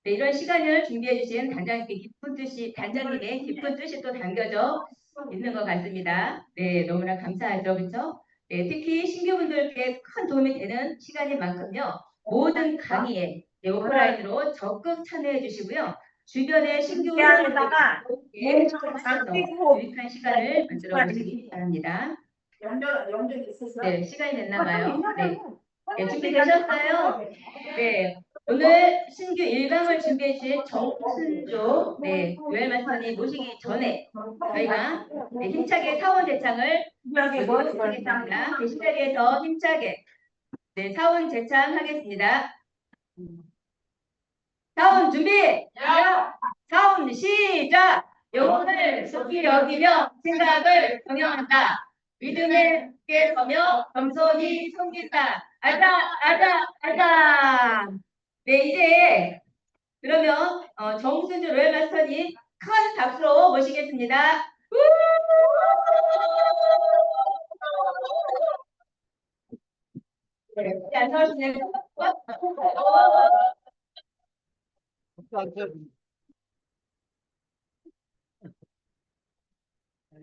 네, 이런 시간을 준비해 주신 단장님의 깊은 뜻이 또 담겨져 있는 것 같습니다. 네, 너무나 감사하죠. 그렇죠? 네, 특히 신규분들께 큰 도움이 되는 시간인 만큼요. 모든 강의에 네, 오프라인으로 적극 참여해 주시고요. 주변의 신규 대학에다가 하셔서 유익한 시간을 만들어 보시기 바랍니다. 연결 있으세요? 네, 시간이 됐나 봐요. 네. 네, 준비되셨어요? 네. 오늘 신규 1강을 준비해 주신 정순조 요엘 마스터님 모시기 전에 저희가 힘차게 사원 제창을 하도록 하겠습니다. 그 자리에서 힘차게 사원 제창하겠습니다. 사원 준비! 사원 시작! 영혼을 속히 여기며 생각을 경영한다. 믿음에 굳게 서며 겸손히 섬긴다. 알다. 네, 이제 그러면 정순주 로열 마스터님 큰 박수로 모시겠습니다. 네, 안 나오시네요.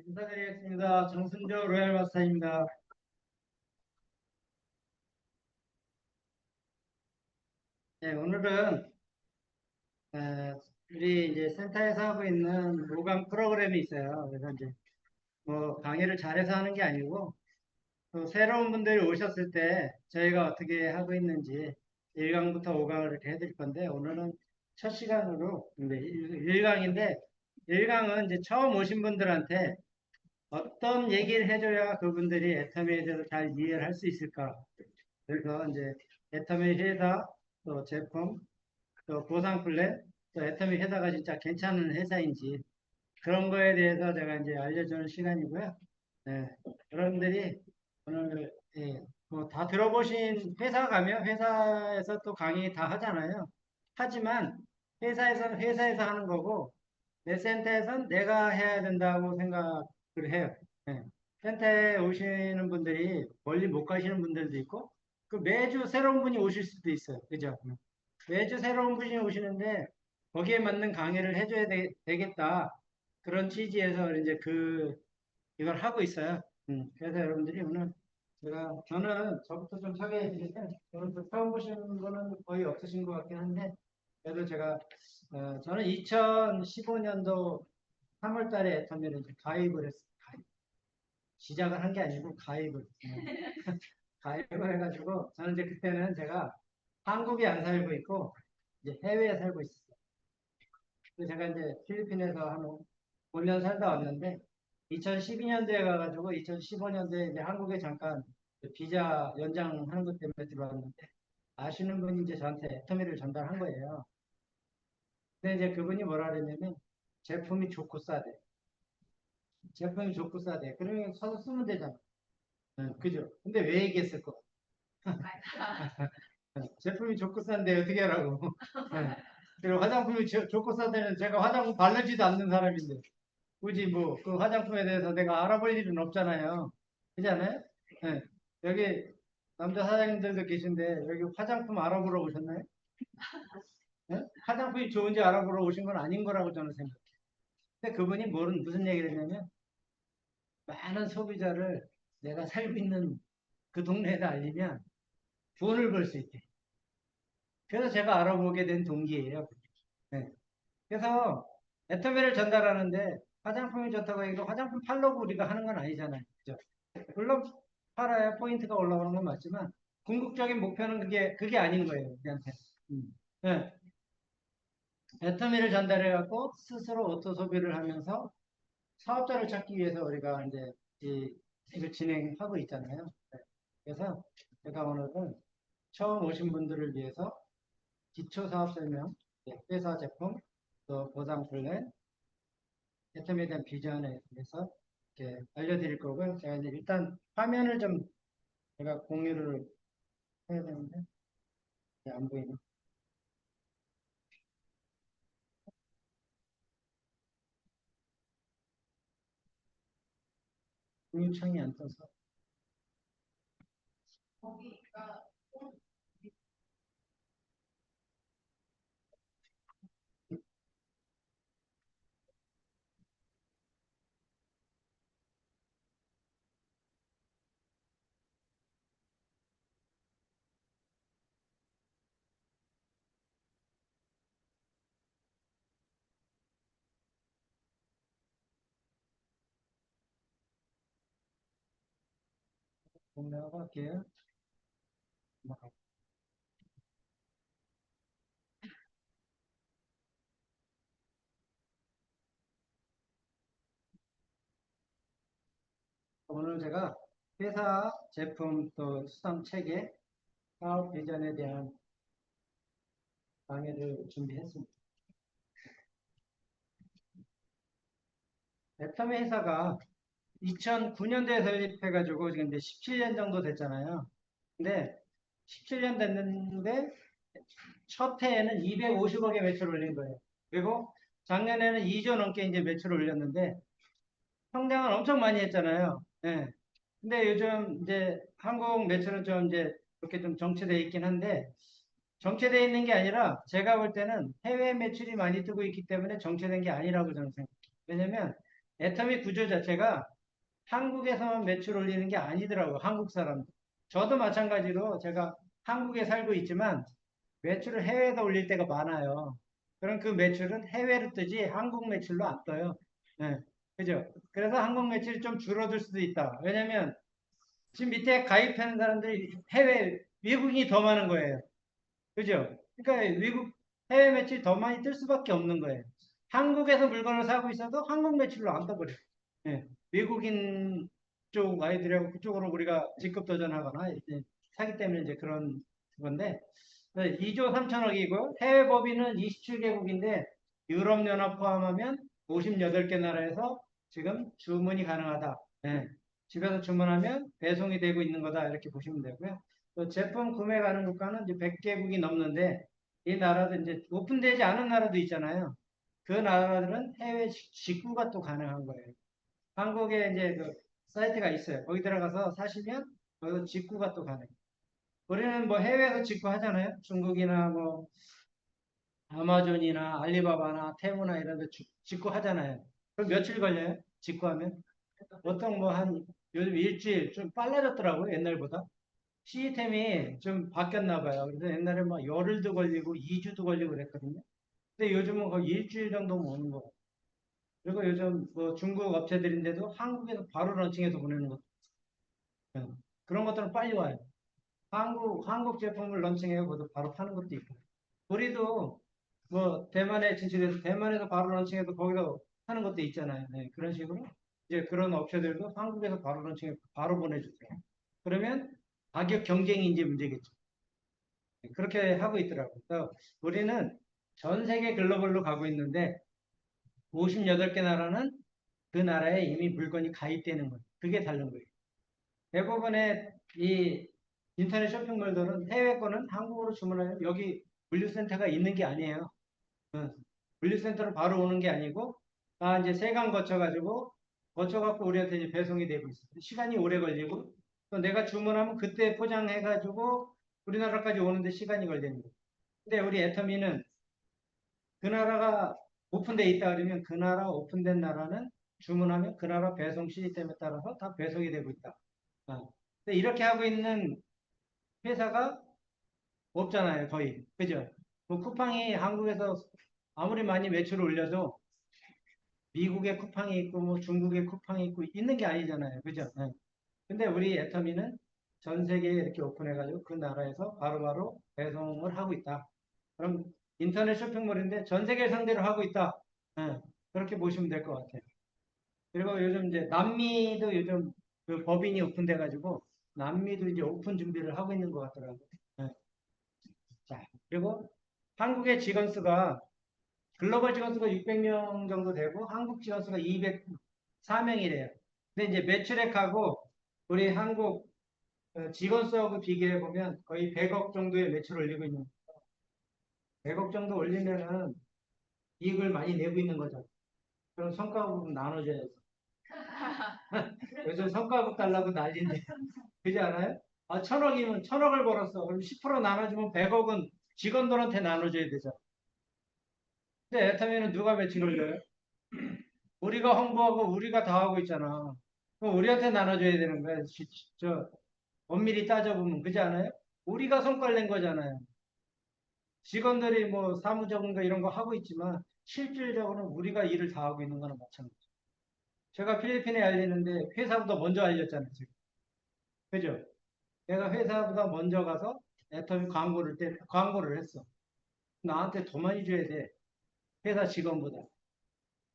인사드리겠습니다. 정순조 로얄 마스터입니다. 네, 오늘은 우리 이제 센터에서 하고 있는 5강 프로그램이 있어요. 그래서 이제 뭐 강의를 잘해서 하는 게 아니고 또 새로운 분들이 오셨을 때 저희가 어떻게 하고 있는지 1강부터 5강을 이렇게 해드릴 건데 오늘은 첫 시간으로 1강인데 1강은 이제 처음 오신 분들한테 어떤 얘기를 해줘야 그분들이 애터미에 대해서 잘 이해를 할 수 있을까? 그래서 이제 애터미 회사, 또 제품, 또 보상 플랜, 또 애터미 회사가 진짜 괜찮은 회사인지 그런 거에 대해서 제가 이제 알려주는 시간이고요. 네, 여러분들이 오늘 뭐다 들어보신 회사 가면 회사에서 또 강의 다 하잖아요. 하지만 회사에서는 회사에서 하는 거고 내 센터에서는 내가 해야 된다고 생각을 해요. 네. 센터에 오시는 분들이 멀리 못 가시는 분들도 있고 그 매주 새로운 분이 오실 수도 있어요. 그죠? 매주 새로운 분이 오시는데 거기에 맞는 강의를 해줘야 되겠다. 그런 취지에서 이제 이걸 하고 있어요. 그래서 여러분들이 오늘 저는 저부터 좀 소개해 드릴게요. 여러분들 처음 보시는 거는 거의 없으신 것 같긴 한데 그래도 저는 2015년도 3월 달에 애터미를 이제 가입을 했어요. 시작을 한 게 아니고 가입을 해가지고 저는 이제 그때는 제가 한국에 안 살고 있고 이제 해외에 살고 있었어요. 그래서 제가 이제 필리핀에서 한 5년 살다 왔는데 2012년도에 가가지고 2015년도에 이제 한국에 잠깐 비자 연장하는 것 때문에 들어왔는데 아시는 분이 이제 저한테 애터미를 전달한 거예요. 근데 이제 그분이 뭐라 그랬냐면 제품이 좋고 싸대. 제품이 좋고 싸대. 그러면 사서 쓰면 되잖아. 그죠? 근데 왜 얘기했을 거? 제품이 좋고 싼데 어떻게 하라고? 그리고 화장품이 좋고 싸대는 제가 화장품 바르지도 않는 사람인데 굳이 뭐 그 화장품에 대해서 내가 알아볼 일은 없잖아요. 그잖아요? 네. 여기 남자 사장님들도 계신데 여기 화장품 알아보러 오셨나요? 네? 화장품이 좋은지 알아보러 오신 건 아닌 거라고 저는 생각해요. 근데 그분이 무슨 얘기를 했냐면 많은 소비자를 내가 살고 있는 그 동네에다 알리면 돈을 벌 수 있대. 그래서 제가 알아보게 된 동기예요. 네. 그래서 애터미를 전달하는데 화장품이 좋다고 해도 화장품 팔려고 우리가 하는 건 아니잖아요. 그죠? 물론 팔아야 포인트가 올라오는 건 맞지만 궁극적인 목표는 그게 아닌 거예요. 우리한테. 네. 애터미를 전달해갖고 스스로 오토 소비를 하면서 사업자를 찾기 위해서 우리가 이제 이걸 진행하고 있잖아요. 네. 그래서 제가 오늘은 처음 오신 분들을 위해서 기초 사업 설명, 회사 제품, 또 보상 플랜, 애터미에 대한 비전에 대해서 이렇게 알려드릴 거고요. 제가 이제 일단 화면을 좀 제가 공유를 해야 되는데 안 보이네. 공유창이 안 떠서. 공략하고 할게요. 오늘 제가 회사 제품 또 수상 체계 사업 비전에 대한 강의를 준비했습니다. 애터미 회사가 2009년도에 설립해가지고 지금 이제 17년 정도 됐잖아요. 근데 17년 됐는데 첫 해에는 250억의 매출을 올린 거예요. 그리고 작년에는 2조 넘게 이제 매출을 올렸는데 성장을 엄청 많이 했잖아요. 예. 근데 요즘 이제 한국 매출은 좀 이제 그렇게 좀 정체돼 있긴 한데 정체돼 있는 게 아니라 제가 볼 때는 해외 매출이 많이 뜨고 있기 때문에 정체된 게 아니라고 저는 생각해요. 왜냐면 애터미 구조 자체가 한국에서만 매출 올리는 게 아니더라고요. 한국 사람들. 저도 마찬가지로 제가 한국에 살고 있지만 매출을 해외에다 올릴 때가 많아요. 그럼 그 매출은 해외로 뜨지 한국 매출로 안 떠요. 네. 그죠? 그래서 한국 매출이 좀 줄어들 수도 있다. 왜냐면 지금 밑에 가입하는 사람들이 외국인이 더 많은 거예요. 그죠? 그러니까 해외 매출이 더 많이 뜰 수밖에 없는 거예요. 한국에서 물건을 사고 있어도 한국 매출로 안 떠버려요. 예. 외국인 쪽 아이들하고 그쪽으로 우리가 직급 도전하거나 이제 사기 때문에 이제 그런 건데 2조 3천억이고 해외 법인은 27개국인데 유럽연합 포함하면 58개 나라에서 지금 주문이 가능하다. 예. 집에서 주문하면 배송이 되고 있는 거다 이렇게 보시면 되고요. 또 제품 구매 가능 국가는 이제 100개국이 넘는데 이 나라도 이제 오픈되지 않은 나라도 있잖아요. 그 나라들은 해외 직구가 또 가능한 거예요. 한국에 이제 그 사이트가 있어요. 거기 들어가서 사시면 거기서 직구가 또 가능해요. 우리는 뭐 해외에서 직구하잖아요. 중국이나 뭐 아마존이나 알리바바나 테무나 이런 데 직구하잖아요. 그럼 며칠 걸려요? 직구하면? 보통 뭐 한 요즘 일주일 좀 빨라졌더라고요. 옛날보다. 시스템이 좀 바뀌었나 봐요. 그래서 옛날에 막 열흘도 걸리고 2주도 걸리고 그랬거든요. 근데 요즘은 거의 일주일 정도 오는 거. 그리고 요즘 뭐 중국 업체들인데도 한국에서 바로 런칭해서 보내는 것. 그런 것들은 빨리 와요. 한국 제품을 런칭해서 바로 파는 것도 있고. 우리도 뭐 대만에 진출해서 대만에서 바로 런칭해서 거기서 하는 것도 있잖아요. 네, 그런 식으로 이제 그런 업체들도 한국에서 바로 런칭해서 바로 보내주세요. 그러면 가격 경쟁이 이제 문제겠죠. 네, 그렇게 하고 있더라고요. 그래서 우리는 전 세계 글로벌로 가고 있는데 58개 나라는 그 나라에 이미 물건이 가입되는 거예요. 그게 다른 거예요. 대부분의 이 인터넷 쇼핑몰들은 해외 거는 한국으로 주문해요. 여기 물류센터가 있는 게 아니에요. 물류센터로 바로 오는 게 아니고 이제 세관 거쳐갖고 우리한테 이제 배송이 되고 있어요. 시간이 오래 걸리고 또 내가 주문하면 그때 포장해가지고 우리나라까지 오는데 시간이 걸리는 거예요. 근데 우리 애터미는 그 나라가 오픈돼 있다 그러면 그 나라 오픈된 나라는 주문하면 그 나라 배송 시스템에 따라서 다 배송이 되고 있다. 근데 이렇게 하고 있는 회사가 없잖아요, 거의. 그죠? 뭐 쿠팡이 한국에서 아무리 많이 매출을 올려도 미국의 쿠팡이 있고 뭐 중국의 쿠팡이 있고 있는 게 아니잖아요. 그죠? 네. 근데 우리 애터미는 전 세계에 이렇게 오픈해가지고 그 나라에서 바로바로 배송을 하고 있다. 그럼 인터넷 쇼핑몰인데 전 세계 상대로 하고 있다. 네. 그렇게 보시면 될 것 같아요. 그리고 요즘 이제 남미도 요즘 그 법인이 오픈돼가지고 남미도 이제 오픈 준비를 하고 있는 것 같더라고요. 네. 자, 그리고 한국의 직원 수가 글로벌 직원 수가 600명 정도 되고 한국 직원 수가 204명이래요. 근데 이제 매출액하고 우리 한국 직원 수하고 비교해 보면 거의 100억 정도의 매출을 올리고 있는 거예요. 100억 정도 올리면은 이익을 많이 내고 있는 거죠. 그럼 성과급 나눠줘야죠. 요즘 성과급 달라고 난리인데 그지 않아요? 1000억이면 1000억을 벌었어. 그럼 10% 나눠주면 100억은 직원들한테 나눠줘야 되죠. 근데 애터미는 누가 매출 올려요? 우리가 홍보하고 우리가 다 하고 있잖아. 그럼 우리한테 나눠줘야 되는 거야. 엄밀히 따져보면 그지 않아요? 우리가 성과를 낸 거잖아요. 직원들이 뭐 사무적인 거 이런 거 하고 있지만 실질적으로는 우리가 일을 다 하고 있는 거나 마찬가지. 제가 필리핀에 알리는데 회사보다 먼저 알렸잖아요. 지금. 그죠? 내가 회사보다 먼저 가서 애터미 광고를 했어. 나한테 더 많이 줘야 돼. 회사 직원보다.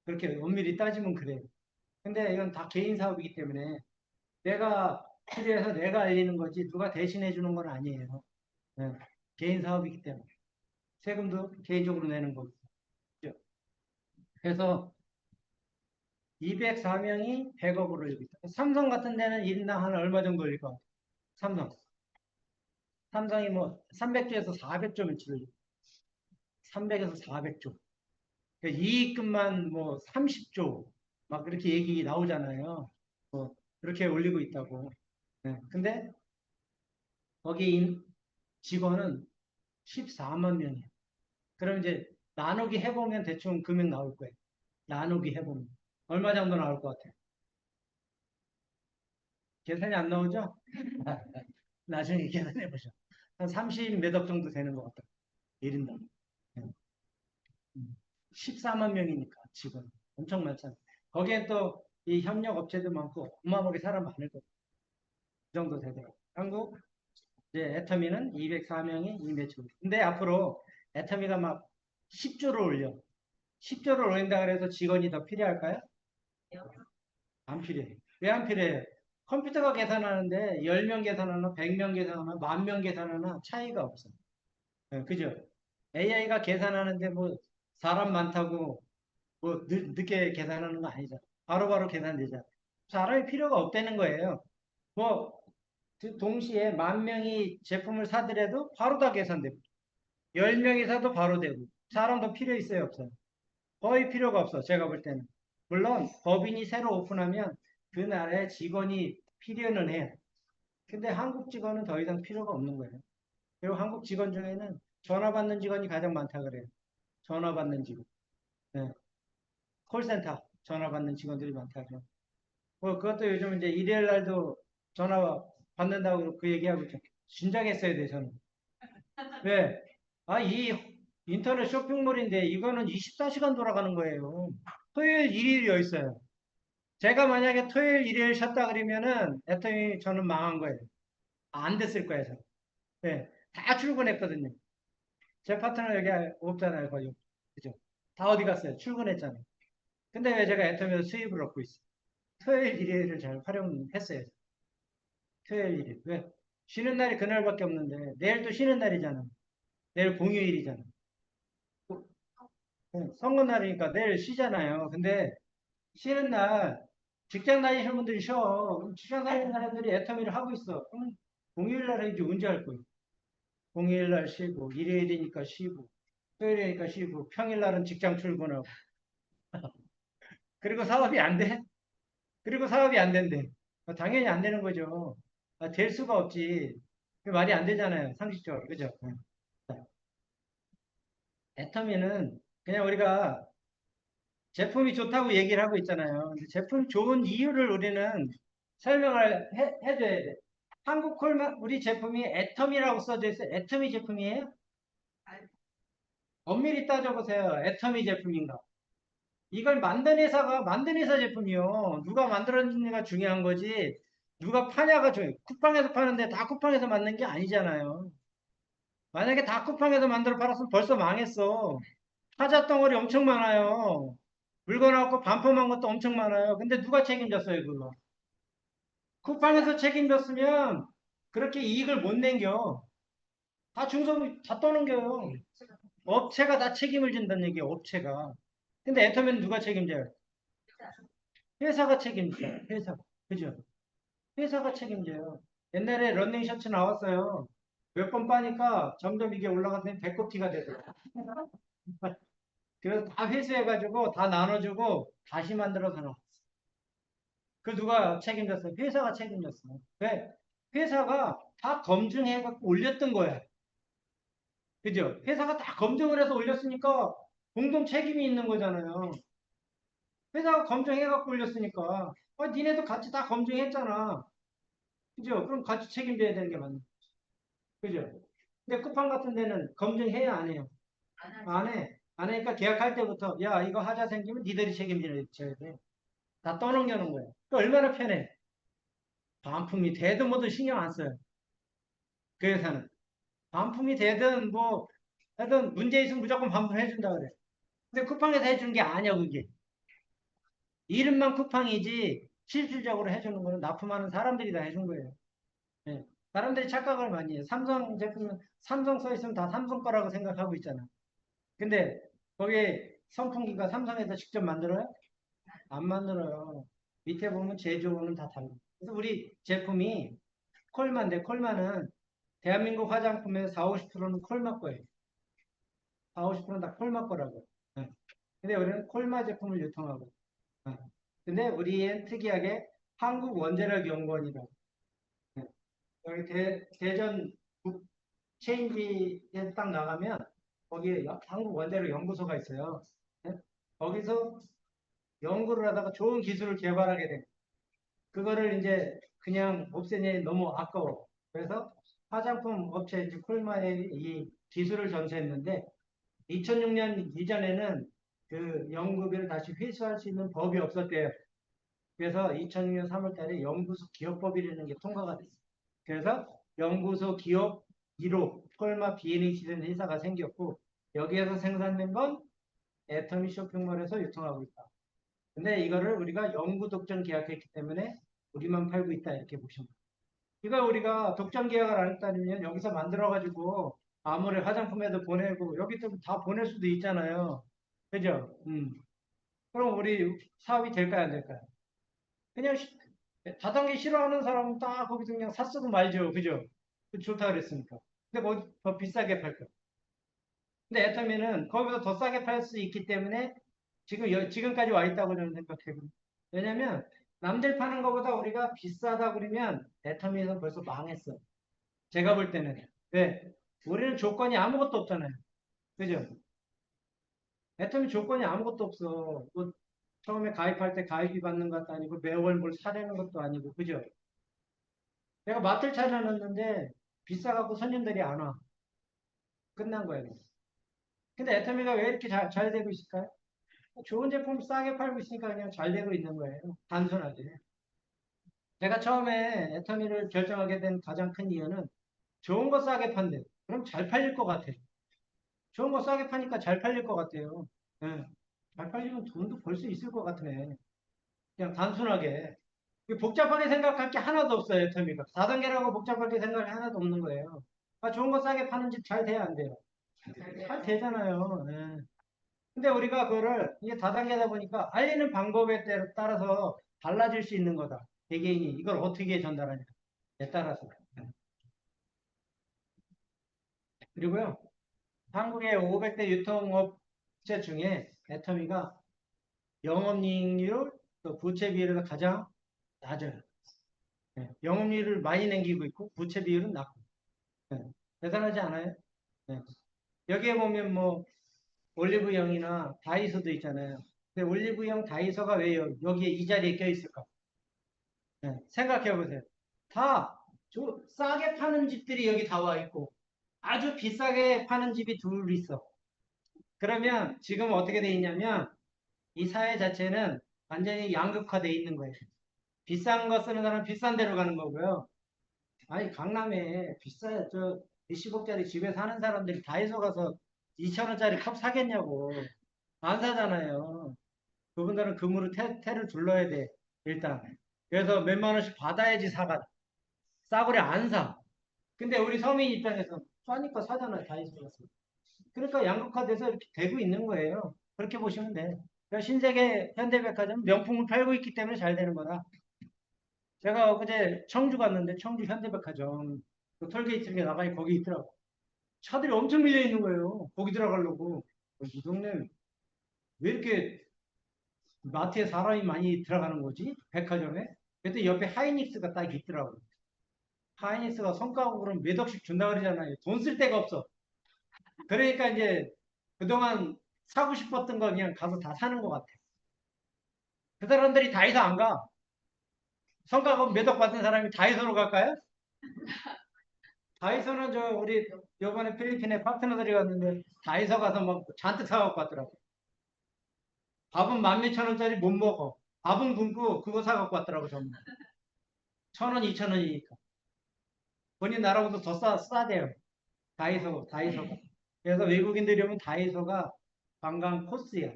그렇게 엄밀히 따지면 그래. 근데 이건 다 개인 사업이기 때문에 내가 필요해서 내가 알리는 거지 누가 대신해 주는 건 아니에요. 네. 개인 사업이기 때문에. 세금도 개인적으로 내는 거죠. 그래서 204명이 100억으로 여기 있다. 삼성 같은 데는 1인당 한 얼마 정도 올릴 것 같아요. 삼성. 삼성이 뭐 300조에서 400조 매출을 300에서 400조. 그러니까 이익금만 뭐 30조 막 그렇게 얘기 나오잖아요. 뭐 그렇게 올리고 있다고. 네. 근데 거기 직원은 14만 명이에요. 그럼 이제 나누기 해보면 대충 금액 나올 거예요. 나누기 해보면. 얼마 정도 나올 것 같아요? 계산이 안 나오죠? 나중에 계산해 보죠. 한 30 몇 억 정도 되는 것 같아요. 1인당. 14만 명이니까 직원. 엄청 많잖아요. 거기엔 또 이 협력 업체도 많고 어마어마하게 사람 많을 거예요. 그 정도 되더라고요. 한국 이제 애터미는 204명이 이 매출. 근데 앞으로 애터미가 막 10조를 올려. 10조를 올린다 그래서 직원이 더 필요할까요? 안 필요해. 왜 안 필요해요? 컴퓨터가 계산하는데 10명 계산하나 100명 계산하나 10,000명 계산하나 차이가 없어. 요 그죠? AI가 계산하는데 뭐 사람 많다고 뭐 늦게 계산하는 거 아니잖아. 바로바로 계산되잖아. 사람이 필요가 없다는 거예요. 뭐 동시에 10,000명이 제품을 사더라도 바로 다 계산되고 10명이 사도 바로 되고 사람도 필요 있어요 없어요? 거의 필요가 없어 제가 볼 때는. 물론 법인이 새로 오픈하면 그 나라에 직원이 필요는 해요. 근데 한국 직원은 더 이상 필요가 없는 거예요. 그리고 한국 직원 중에는 전화 받는 직원이 가장 많다 그래요. 전화 받는 직원. 네. 콜센터 전화 받는 직원들이 많다 그래요. 뭐 그것도 요즘 이제 일요일 날도 전화 받는다고 그 얘기하고 있죠. 진작 했어야 돼 저는. 왜? 아, 이 인터넷 쇼핑몰인데 이거는 24시간 돌아가는 거예요. 토요일, 일요일이어 있어요. 제가 만약에 토요일, 일요일 쉬었다 그러면은 애터미 저는 망한 거예요. 안 됐을 거예요. 저는. 네, 다 출근했거든요. 제 파트너 여기 없잖아요. 거의. 그죠? 다 어디 갔어요? 출근했잖아요. 근데 왜 제가 애터미에서 수입을 얻고 있어요? 토요일, 일요일을 잘 활용했어요. 토요일, 일요일. 왜? 쉬는 날이 그날밖에 없는데 내일도 쉬는 날이잖아. 내일 공휴일이잖아. 선거날이니까 내일 쉬잖아요. 근데 쉬는 날 직장 다니시는 분들이 쉬어. 그럼 직장 다니는 사람들이 애터미를 하고 있어. 그럼 공휴일 날 이제 언제 할 거예요? 공휴일 날 쉬고 일요일이니까 쉬고 토요일이니까 쉬고 평일 날은 직장 출근하고 그리고 사업이 안 돼? 그리고 사업이 안 된대. 당연히 안 되는 거죠. 될 수가 없지. 그 말이 안 되잖아요. 상식적으로. 그죠? 애터미는 그냥 우리가 제품이 좋다고 얘기를 하고 있잖아요. 근데 제품이 좋은 이유를 우리는 설명을 해줘야 돼. 한국 콜마 우리 제품이 애텀이라고 써져 있어요. 애터미 제품이에요? 엄밀히 따져보세요. 애터미 제품인가? 이걸 만든 회사가 만든 회사 제품이요. 누가 만들었느냐가 중요한 거지. 누가 파냐가 중요해. 쿠팡에서 파는데 다 쿠팡에서 만든 게 아니잖아요. 만약에 다 쿠팡에서 만들어 팔았으면 벌써 망했어. 타자 덩어리 엄청 많아요. 물건 갖고 반품한 것도 엄청 많아요. 근데 누가 책임졌어요, 그거? 쿠팡에서 책임졌으면 그렇게 이익을 못 남겨. 다 중소기 다 떠넘겨요. 업체가 다 책임을 진다는 얘기예요, 업체가. 근데 애터미는 누가 책임져요? 회사가 책임져요, 회사가. 그죠? 회사가 책임져요. 옛날에 런닝 셔츠 나왔어요. 몇 번 빠니까 점점 이게 올라가더니 배꼽티가 되더라고요. 그래서 다 회수해가지고 다 나눠주고 다시 만들어서 나왔어. 그 누가 책임졌어요? 회사가 책임졌어. 왜? 회사가 다 검증해갖고 올렸던 거야. 그죠? 회사가 다 검증을 해서 올렸으니까 공동 책임이 있는 거잖아요. 회사가 검증해갖고 올렸으니까. 니네도 같이 다 검증했잖아. 그죠? 그럼 같이 책임져야 되는 게 맞는 거죠. 그죠? 근데 쿠팡 같은 데는 검증해야 안 해요? 안 해. 안 하니까 계약할 때부터 야 이거 하자 생기면 니들이 책임져야 돼. 다 떠넘겨놓은 거예요. 얼마나 편해. 반품이 되든 뭐든 신경 안 써요. 그 회사는. 반품이 되든 뭐 하여튼 문제 있으면 무조건 반품해준다 그래. 근데 쿠팡에서 해주는 게 아니야 그게. 이름만 쿠팡이지 실질적으로 해주는 거는 납품하는 사람들이 다 해준 거예요. 예. 사람들이 착각을 많이 해요. 삼성 제품은 삼성 써 있으면 다 삼성 거라고 생각하고 있잖아. 근데 거기에 선풍기가 삼성에서 직접 만들어요? 안 만들어요. 밑에 보면 제조는 다 달라. 그래서 우리 제품이 콜마인데 콜마는 대한민국 화장품의 4, 50%는 콜마 거예요. 4, 50%는 다 콜마 거라고. 예. 근데 우리는 콜마 제품을 유통하고. 예. 근데 우리의 특이하게 한국원자력연구원이라고. 예. 여기 대전 체인지에 딱 나가면 거기에 한국원자력연구소가 있어요. 예? 거기서 연구를 하다가 좋은 기술을 개발하게 돼. 그거를 이제 그냥 없애니 너무 아까워. 그래서 화장품 업체 이제 콜마에 이 기술을 전수했는데 2006년 이전에는 그 연구비를 다시 회수할 수 있는 법이 없었대요. 그래서 2006년 3월 달에 연구소 기업법이라는 게 통과가 됐어요. 그래서 연구소 기업 1호 콜마 BNH라는 회사가 생겼고 여기에서 생산된 건 애터미 쇼핑몰에서 유통하고 있다. 근데 이거를 우리가 영구 독점 계약했기 때문에 우리만 팔고 있다 이렇게 보시면 돼요. 이거 우리가 독점 계약을 안 했다면 여기서 만들어가지고 아무리 화장품에도 보내고 여기 또 다 보낼 수도 있잖아요. 그죠? 그럼 우리 사업이 될까요, 안 될까요? 그냥 다단계 싫어하는 사람은 딱 거기서 그냥 샀어도 말죠. 그죠? 좋다 그랬으니까. 근데 거기 더 비싸게 팔 거야. 근데 애터미는 거기서 더 싸게 팔 수 있기 때문에 지금까지 와 있다고 저는 생각해요. 왜냐면 남들 파는 것보다 우리가 비싸다 그러면 애터미에서 벌써 망했어. 제가 볼 때는. 왜? 우리는 조건이 아무것도 없잖아요. 그죠? 애터미 조건이 아무것도 없어. 뭐 처음에 가입할 때 가입비 받는 것도 아니고 매월 뭘 사려는 것도 아니고. 그죠? 내가 마트를 찾아놨는데 비싸갖고 손님들이 안 와. 끝난 거예요. 근데 애터미가 왜 이렇게 잘 되고 있을까요? 좋은 제품 싸게 팔고 있으니까 그냥 잘 되고 있는 거예요. 단순하게. 제가 처음에 애터미를 결정하게 된 가장 큰 이유는 좋은 거 싸게 판대. 그럼 잘 팔릴 것 같아. 좋은 거 싸게 파니까 잘 팔릴 것 같아요. 예. 잘 팔리면 돈도 벌 수 있을 것 같네. 그냥 단순하게. 복잡하게 생각할 게 하나도 없어요, 애터미가. 4단계라고 복잡하게 생각할 게 하나도 없는 거예요. 아, 좋은 거 싸게 파는 집 잘 돼야 안 돼요? 잘 되잖아요. 예. 근데 우리가 그거를 이게 다단계다 보니까 알리는 방법에 따라서 달라질 수 있는 거다. 개개인이 이걸 어떻게 전달하냐에 따라서. 그리고요, 한국의 500대 유통업체 중에 애터미가 영업이익률, 또 부채 비율이 가장 낮아요. 네, 영업이익률을 많이 남기고 있고 부채 비율은 낮고. 네, 대단하지 않아요? 네. 여기에 보면 뭐 올리브영이나 다이소도 있잖아요. 근데 올리브영, 다이소가 왜 여기에 이 자리에 껴있을까? 네, 생각해 보세요. 다 싸게 파는 집들이 여기 다 와 있고 아주 비싸게 파는 집이 둘 있어. 그러면 지금 어떻게 돼 있냐면 이 사회 자체는 완전히 양극화돼 있는 거예요. 비싼 거 쓰는 사람은 비싼 데로 가는 거고요. 아니 강남에 저 20억짜리 집에 사는 사람들이 다이소 가서 2,000원짜리 컵 사겠냐고. 안 사잖아요. 그분들은 금으로 태를 둘러야 돼. 일단. 그래서 몇만 원씩 받아야지 사가. 싸구려 안 사. 근데 우리 서민 입장에서 싸니까 사잖아요. 다이소 가서. 그러니까 양극화돼서 이렇게 되고 있는 거예요. 그렇게 보시면 돼. 그러니까 신세계 현대백화점 명품을 팔고 있기 때문에 잘 되는 거다. 제가 어제 청주 갔는데 청주 현대백화점 그 톨게이트에 나가니 거기 있더라고. 차들이 엄청 밀려 있는 거예요. 거기 들어가려고. 이 동네 왜 이렇게 마트에 사람이 많이 들어가는 거지? 백화점에? 그때 옆에 하이닉스가 딱 있더라고. 하이닉스가 성과급으로 몇 억씩 준다 그러잖아요. 돈 쓸 데가 없어. 그러니까 이제 그동안 사고 싶었던 거 그냥 가서 다 사는 것 같아. 그 사람들이 다이소 안 가. 성과급 몇 억 받은 사람이 다이소로 갈까요? 다이소는 우리 요번에 필리핀에 파트너들이 갔는데 다이소 가서 막 잔뜩 사갖고 왔더라고. 밥은 12,000원짜리 못 먹어. 밥은 굶고 그거 사갖고 왔더라고 전부. 1,000원, 2,000원이니까. 본인 나라보다 더 싸대요. 다이소가. 그래서 외국인들이 오면 다이소가 관광 코스야.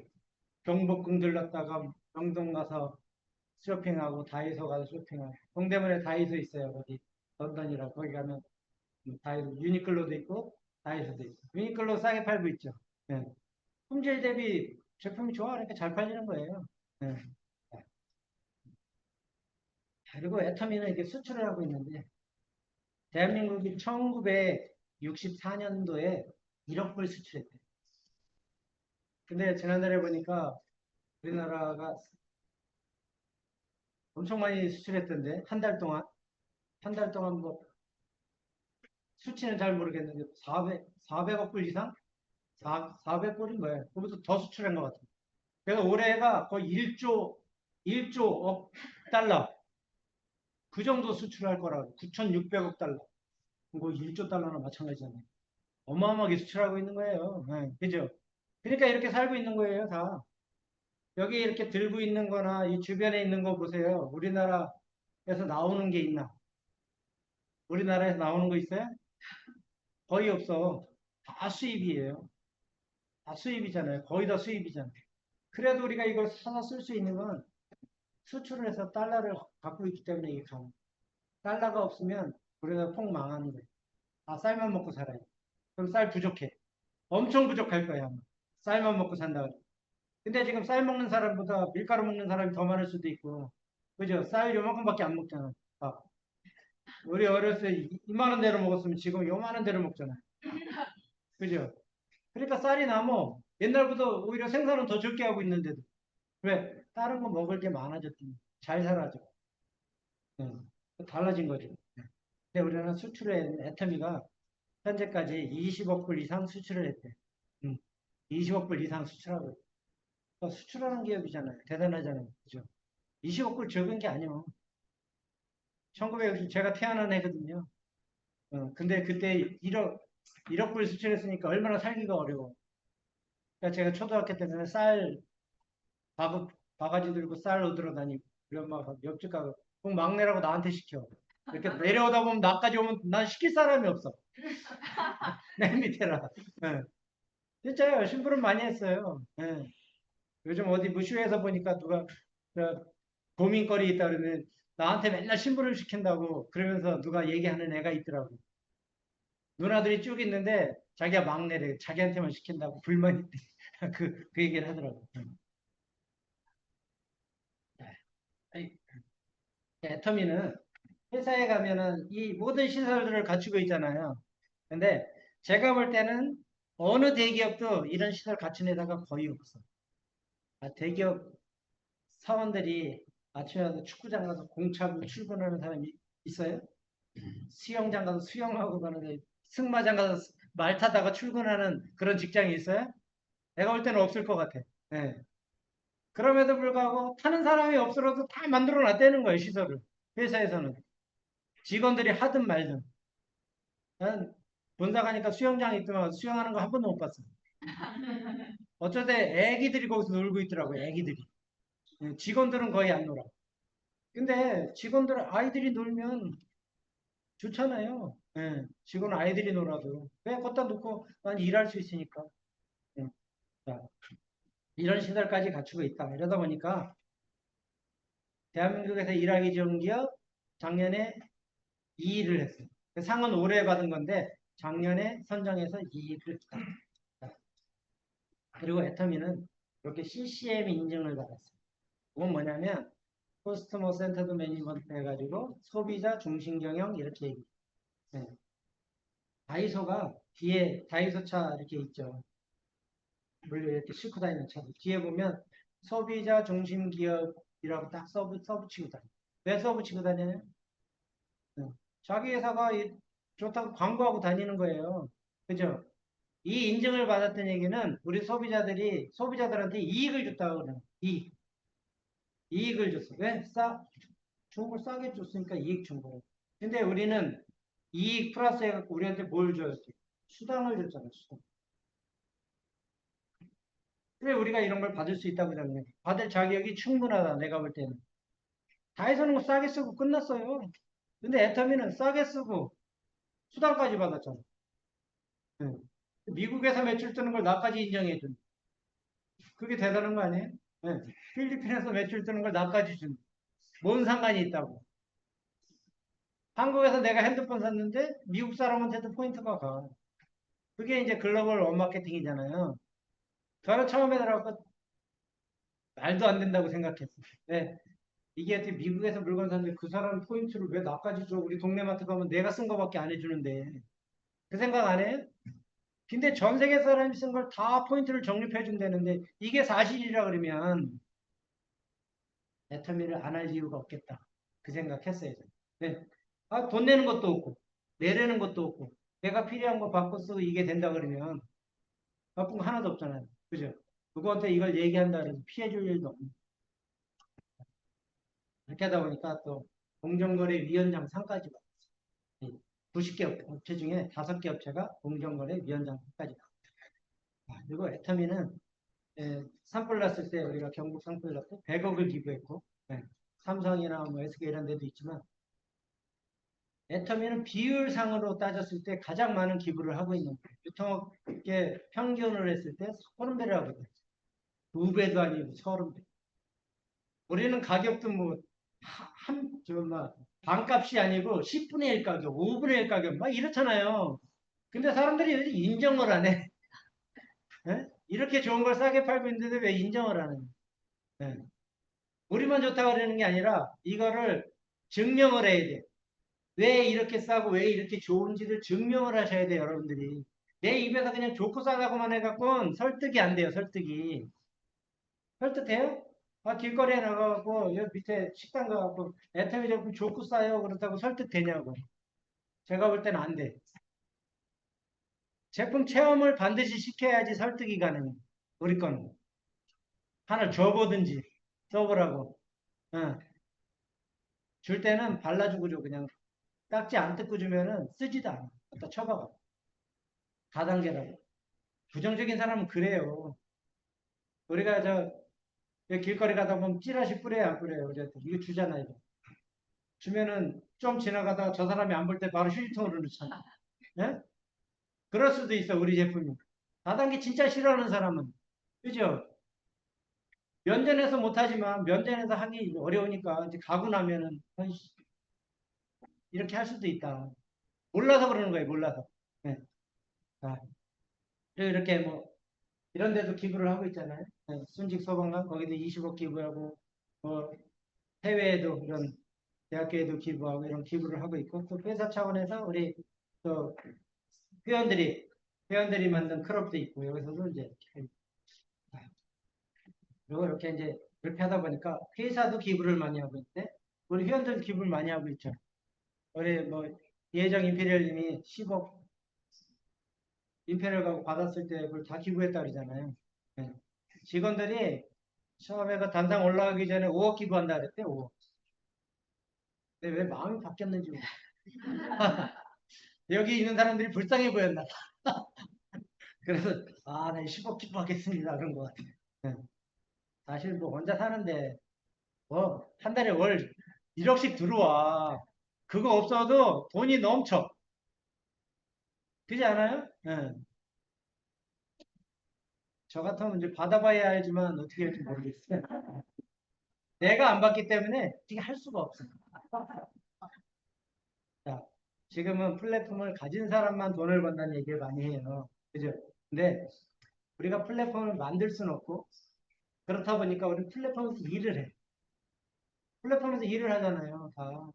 경복궁 들렀다가 명동 가서 쇼핑하고 다이소 가서 쇼핑하고. 동대문에 다이소 있어요. 거기 런던이라 거기 가면 다이소 유니클로도 있고 다이소도 있고. 유니클로 싸게 팔고 있죠. 예. 품질 대비 제품이 좋아. 그러니까 잘 팔리는 거예요. 예. 그리고 애터미는 이렇게 수출을 하고 있는데 대한민국이 1964년도에 1억 불 수출했대. 근데 지난달에 보니까 우리나라가 엄청 많이 수출했던데 한 달 동안 뭐 수치는 잘 모르겠는데 400억 불 이상? 400불이 뭐예요? 그보다 더 수출한 것 같아요. 그래서 올해가 거의 1조 억 달러 그 정도 수출할 거라고 9,600억 달러 그거 1조 달러나 마찬가지잖아요. 어마어마하게 수출하고 있는 거예요. 네, 그죠? 그러니까 이렇게 살고 있는 거예요, 다. 여기 이렇게 들고 있는 거나 이 주변에 있는 거 보세요. 우리나라에서 나오는 게 있나? 우리나라에서 나오는 거 있어요? 거의 없어. 다 수입이에요. 다 수입이잖아요. 거의 다 수입이잖아요. 그래도 우리가 이걸 사서 쓸 수 있는 건 수출을 해서 달러를 갖고 있기 때문에 이게 가능. 달러가 없으면 우리가 통 망하는 거예요. 다 쌀만 먹고 살아요. 그럼 쌀 부족해. 엄청 부족할 거야, 아마. 쌀만 먹고 산다 그래. 근데 지금 쌀 먹는 사람보다 밀가루 먹는 사람이 더 많을 수도 있고, 그죠? 쌀 요만큼밖에 안 먹잖아. 아, 우리 어렸을 때 이만한 대로 먹었으면 지금 요만한 대로 먹잖아. 그죠? 그러니까 쌀이 남어. 옛날보다 오히려 생산은 더 적게 하고 있는데도. 왜? 다른 거 먹을 게 많아졌더니 잘 살아죠. 응. 달라진 거죠. 근데 우리는 수출에 애터미가 현재까지 20억 불 이상 수출을 했대. 응. 20억 불 이상 수출하고. 수출하는 기업이잖아요. 대단하잖아요. 그죠? 20억 불 적은 게 아니요. 1960 제가 태어난 해거든요. 근데 그때 1억 불 수출했으니까 얼마나 살기가 어려워. 그러니까 제가 초등학교 때는 바가지 들고 쌀 얻으러 다니고 우리 엄마가 옆집 가고 꼭 막내라고 나한테 시켜. 이렇게 내려오다 보면 나까지 오면 난 시킬 사람이 없어. 맨 밑에라. 예. 진짜요. 심부름 많이 했어요. 예. 요즘 어디 무슈에서 보니까 누가 저 고민거리 있다 그러면 나한테 맨날 심부름 시킨다고 그러면서 누가 얘기하는 애가 있더라고. 누나들이 쭉 있는데 자기가 막내래. 자기한테만 시킨다고 불만이 있대. 그 얘기를 하더라고. 아이, 애터미는 회사에 가면은 이 모든 시설들을 갖추고 있잖아요. 근데 제가 볼 때는 어느 대기업도 이런 시설 갖춘 회사가 거의 없어. 대기업 사원들이 아침에 가서 축구장 가서 공 차고 출근하는 사람이 있어요? 수영장 가서 수영하고 가는데 승마장 가서 말 타다가 출근하는 그런 직장이 있어요? 내가 볼 때는 없을 것 같아. 예. 그럼에도 불구하고 타는 사람이 없어도 다 만들어 놨다는 거예요, 시설을. 회사에서는. 직원들이 하든 말든. 난 본사 가니까 수영장이 있더만 수영하는 거 한 번도 못 봤어. 어쩌다 애기들이 거기서 놀고 있더라고요, 애기들이. 직원들은 거의 안 놀아. 근데 아이들이 놀면 좋잖아요. 직원 아이들이 놀아도. 왜 갖다 놓고 난 일할 수 있으니까. 예. 자, 이런 시설까지 갖추고 있다. 이러다 보니까 대한민국에서 일하기 좋은 기업 작년에 2위를 했어요. 그 상은 올해 받은 건데 작년에 선정해서 2위를 했다. 그리고 애터미는 이렇게 CCM 인증을 받았어요. 그건 뭐냐면 커스터머 센터드 매니지먼트 해가지고 소비자 중심 경영 이렇게 얘기해요. 네. 다이소가 뒤에 다이소 차 이렇게 있죠. 물론 이렇게 싣고 다니는 차들 뒤에 보면 소비자 중심 기업이라고 딱 써붙이고 다녀요. 왜 써붙이고 다녀요? 네. 자기 회사가 좋다고 광고하고 다니는 거예요. 그죠? 이 인증을 받았던 얘기는 우리 소비자들한테 이익을 줬다고 그래요. 이익을 줬어. 왜? 좋은 걸 싸게 줬으니까 이익 준 거예요. 근데 우리는 이익 플러스 해갖고 우리한테 뭘 줘야 돼? 수당을 줬잖아, 수당. 왜 우리가 이런 걸 받을 수 있다고 생각해? 받을 자격이 충분하다, 내가 볼 때는. 다해서는 거 싸게 쓰고 끝났어요. 근데 애터미는 싸게 쓰고 수당까지 받았잖아. 예. 미국에서 매출 뜨는 걸 나까지 인정해 준. 그게 대단한 거 아니에요? 예. 필리핀에서 매출 뜨는 걸 나까지 준. 뭔 상관이 있다고. 한국에서 내가 핸드폰 샀는데 미국 사람한테도 포인트가 가. 그게 이제 글로벌 원마케팅이잖아요. 저는 처음에 들어가고 말도 안 된다고 생각했어요. 네. 이게 어떻게 미국에서 물건 샀는데 그 사람 포인트를 왜 나까지 줘? 우리 동네 마트 가면 내가 쓴 거밖에 안 해주는데. 그 생각 안 해요? 근데 전 세계 사람이 쓴 걸 다 포인트를 적립해 준다는데 이게 사실이라 그러면 애터미를 안 할 이유가 없겠다. 그 생각했어요. 네. 아, 돈 내는 것도 없고 내려는 것도 없고 내가 필요한 거 바꿔 쓰고 이게 된다 그러면 나쁜 거 하나도 없잖아요. 그죠? 누구한테 이걸 얘기한다 그래서 피해 줄 일도 없고 그렇게 하다 보니까 또 공정거래위원장 상까지 받았어요. 90개 업체 중에 5개 업체가 공정거래위원장 상까지 받았어요. 그리고 애터미는 산불 났을 때 우리가 경북 산불 났을 때 100억을 기부했고 삼성이나 뭐 SK 이런 데도 있지만 애터미는 비율상으로 따졌을 때 가장 많은 기부를 하고 있는 거예요. 유통업계 평균을 했을 때 30배를 하고 있어요. 2배도 아니고 30배. 우리는 가격도 뭐, 반값이 아니고 10분의 1 가격, 5분의 1 가격, 막 이렇잖아요. 근데 사람들이 왜 인정을 안 해? 예? 이렇게 좋은 걸 싸게 팔고 있는데 왜 인정을 안 해? 예. 우리만 좋다고 그러는 게 아니라 이거를 증명을 해야 돼. 왜 이렇게 싸고 왜 이렇게 좋은지를 증명을 하셔야 돼요, 여러분들이. 내 입에서 그냥 좋고 싸다고만 해갖고는 설득이 안 돼요, 설득이. 설득돼요? 아, 길거리에 나가갖고, 여기 밑에 식당 가갖고, 애터미 제품 좋고 싸요. 그렇다고 설득되냐고. 제가 볼 때는 안 돼. 제품 체험을 반드시 시켜야지 설득이 가능해. 우리 건. 하나 줘보든지, 써보라고. 어. 줄 때는 발라주고 줘. 그냥 딱지 안 뜯고 주면은 쓰지도 않아. 갖다 쳐박아. 다단계라고. 부정적인 사람은 그래요. 우리가 길거리 가다 보면 찌라시 뿌려야 안 뿌려요. 우리한테. 이거 주잖아요. 주면은 좀 지나가다가 저 사람이 안 볼 때 바로 휴지통으로 넣잖아. 예? 그럴 수도 있어, 우리 제품이. 다단계 진짜 싫어하는 사람은. 그죠? 면전에서 못하지만 면전에서 하기 어려우니까 이제 가고 나면은 어이씨, 이렇게 할 수도 있다. 몰라서 그러는 거예요, 몰라서. 예. 자, 그리고 이렇게 뭐 이런 데도 기부를 하고 있잖아요. 예, 순직 소방관 거기도 20억 기부하고 뭐 해외에도 이런 대학교에도 기부하고 이런 기부를 하고 있고 또 회사 차원에서 우리 또 회원들이 만든 클럽도 있고 여기서도 이제 그리고 이렇게 이제 그렇게 하다 보니까 회사도 기부를 많이 하고 있는데 우리 회원들 기부를 많이 하고 있죠. 우리 뭐 예정 임페리얼님이 10억 임페리얼 가고 받았을 때 그걸 다 기부했다 그러잖아요. 네. 직원들이 처음에 그 단상 올라가기 전에 5억 기부한다 그랬대 5억. 근데 왜 마음이 바뀌었는지 모르겠어요. 여기 있는 사람들이 불쌍해 보였나 봐. 그래서 나 10억 기부하겠습니다 그런 것 같아요. 네. 사실 뭐 혼자 사는데 뭐 한 달에 월 1억씩 들어와. 그거 없어도 돈이 넘쳐. 그지 않아요? 예. 저 같으면 이제 받아봐야 알지만 어떻게 할지 모르겠어요. 내가 안 받기 때문에 어떻게 할 수가 없어요. 자, 지금은 플랫폼을 가진 사람만 돈을 번다는 얘기를 많이 해요. 그죠? 근데 우리가 플랫폼을 만들 수는 없고 그렇다 보니까 우리 플랫폼에서 일을 해. 플랫폼에서 일을 하잖아요. 다.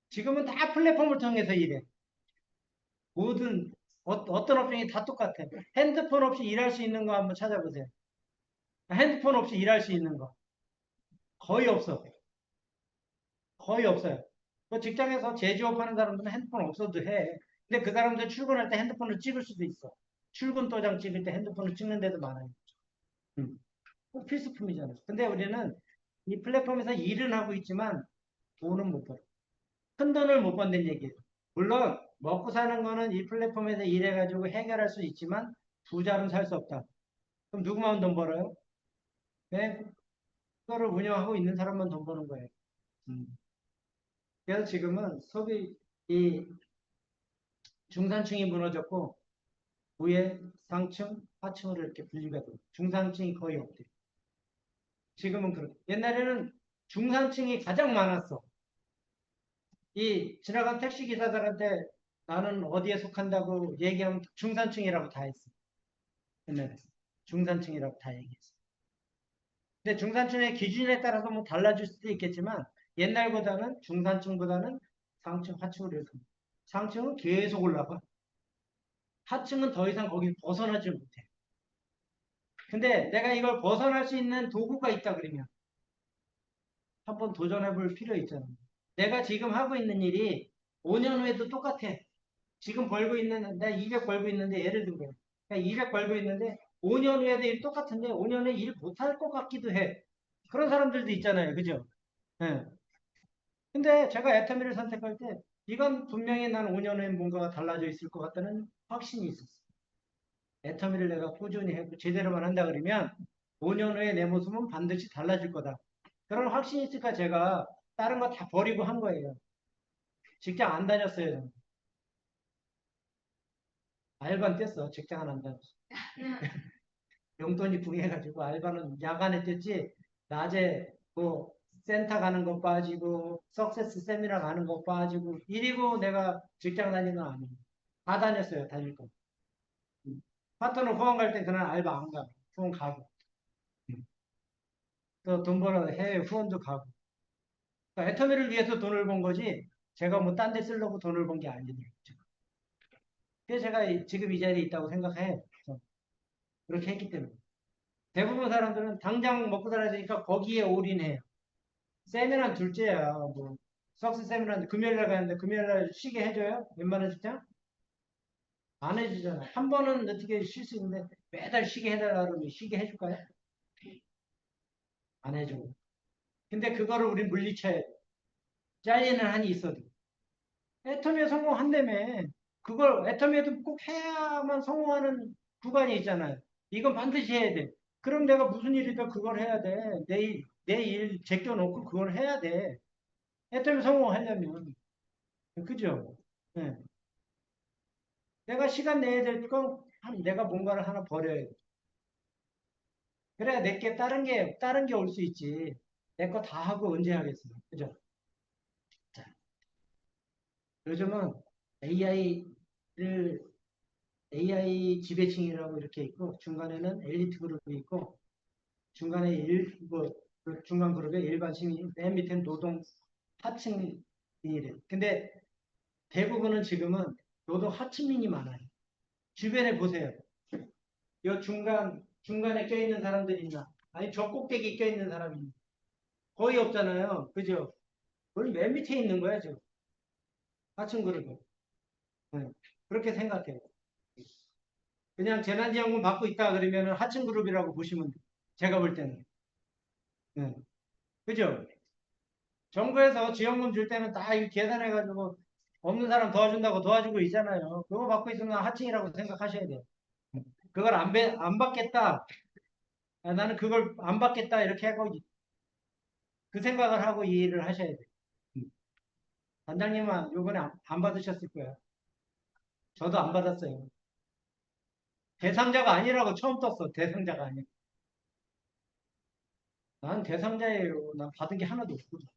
지금은 다 플랫폼을 통해서 일해. 모든 어떤 업종이 다 똑같아. 핸드폰 없이 일할 수 있는 거 한번 찾아보세요. 핸드폰 없이 일할 수 있는 거 거의 없어. 거의 없어요. 뭐 직장에서 제조업 하는 사람들은 핸드폰 없어도 해. 근데 그 사람들 출근할 때 핸드폰을 찍을 수도 있어. 출근 도장 찍을 때 핸드폰을 찍는 데도 많아요. 꼭 필수품이잖아요. 근데 우리는 이 플랫폼에서 일은 하고 있지만 돈은 못 벌어. 큰 돈을 못 번다는 얘기예요. 물론 먹고 사는 거는 이 플랫폼에서 일해가지고 해결할 수 있지만 부자는 살 수 없다. 그럼 누구만 돈 벌어요? 네? 그거를 운영하고 있는 사람만 돈 버는 거예요. 음. 그래서 지금은 이 중산층이 무너졌고 위에 상층, 하층으로 이렇게 분리가 돼요. 중산층이 거의 없대요. 지금은 그렇게. 옛날에는 중산층이 가장 많았어. 이 지나간 택시 기사들한테 나는 어디에 속한다고 얘기하면 중산층이라고 다 했어. 옛날에 중산층이라고 다 얘기했어. 근데 중산층의 기준에 따라서 뭐 달라질 수도 있겠지만 옛날보다는 중산층보다는 상층, 하층으로 해서 상층은 계속 올라가. 하층은 더 이상 거기 벗어나지 못해. 근데 내가 이걸 벗어날 수 있는 도구가 있다 그러면 한번 도전해 볼 필요 있잖아. 내가 지금 하고 있는 일이 5년 후에도 똑같아. 지금 벌고 있는, 내가 200 벌고 있는데, 예를 들면, 그냥 200 벌고 있는데, 5년 후에도 일 똑같은데, 5년 후에 일 못할 것 같기도 해. 그런 사람들도 있잖아요. 그죠? 예. 근데 제가 애터미를 선택할 때, 이건 분명히 난 5년 후에 뭔가가 달라져 있을 것 같다는 확신이 있었어. 애터미를 내가 꾸준히 하고 제대로만 한다 그러면, 5년 후에 내 모습은 반드시 달라질 거다. 그런 확신이 있으니까 제가 다른 거 다 버리고 한 거예요. 직장 안 다녔어요. 저는. 알바는 뗐어. 직장은 안 다녔어. 용돈이 궁해가지고 알바는 야간에 뗐지. 낮에 뭐 센터 가는 거 빠지고 석세스 세미나 가는 거 빠지고 이리고 내가 직장 다니는 건 아니에요. 다 다녔어요. 다닐 거. 파트너 후원 갈 때 그날 알바 안 가. 후원 가고. 또 돈 벌어 해외 후원도 가고. 그러니까 애터미를 위해서 돈을 번 거지. 제가 뭐 딴 데 쓰려고 돈을 번 게 아니에요. 그래서 제가 지금 이 자리에 있다고 생각해. 그렇게 했기 때문에. 대부분 사람들은 당장 먹고 살아야 되니까 거기에 올인해요. 세미나는 둘째야. 뭐 석스 세미나인데 금요일날 가는데 금요일날 쉬게 해줘요? 웬만한 직장? 안 해주잖아. 한 번은 어떻게 쉴 수 있는데 매달 쉬게 해달라 그러면 쉬게 해줄까요? 안 해줘. 근데 그거를 우리 물리쳐야 돼. 잘리는 한이 있어도. 애터미에 성공한다며. 그걸 애터미에도 꼭 해야만 성공하는 구간이 있잖아요. 이건 반드시 해야 돼. 그럼 내가 무슨 일이든 그걸 해야 돼. 내 일 제껴놓고 그걸 해야 돼. 애터미 성공하려면. 그죠? 예. 내가 시간 내야 될 건, 내가 뭔가를 하나 버려야 돼. 그래야 내게 다른 게 올 수 있지. 내 거 다 하고 언제 하겠어. 그죠? 자, 요즘은 AI를, AI 지배층이라고 이렇게 있고, 중간에는 엘리트 그룹이 있고, 중간에 그 중간 그룹에 일반 시민, 맨 밑에는 노동 하층이 이래. 근데 대부분은 지금은 노동 하층민이 많아요. 주변에 보세요. 요 중간에 껴있는 사람들이 있나? 아니, 저 꼭대기 껴있는 사람이 있나? 거의 없잖아요. 그죠? 우리 맨 밑에 있는 거야, 지금. 하층 그룹은. 네. 그렇게 생각해요. 그냥 재난지원금 받고 있다 그러면 하층 그룹이라고 보시면 돼요. 제가 볼 때는. 네. 그죠? 정부에서 지원금 줄 때는 다 이거 계산해가지고 없는 사람 도와준다고 도와주고 있잖아요. 그거 받고 있으면 하층이라고 생각하셔야 돼요. 그걸 안 받겠다. 아, 나는 그걸 안 받겠다. 이렇게 하고 그 생각을 하고 이 일을 하셔야 돼요. 단장님은 요번에 안 받으셨을 거예요. 저도 안 받았어요. 대상자가 아니라고 처음 떴어. 대상자가 아니야. 난 대상자예요. 난 받은 게 하나도 없거든.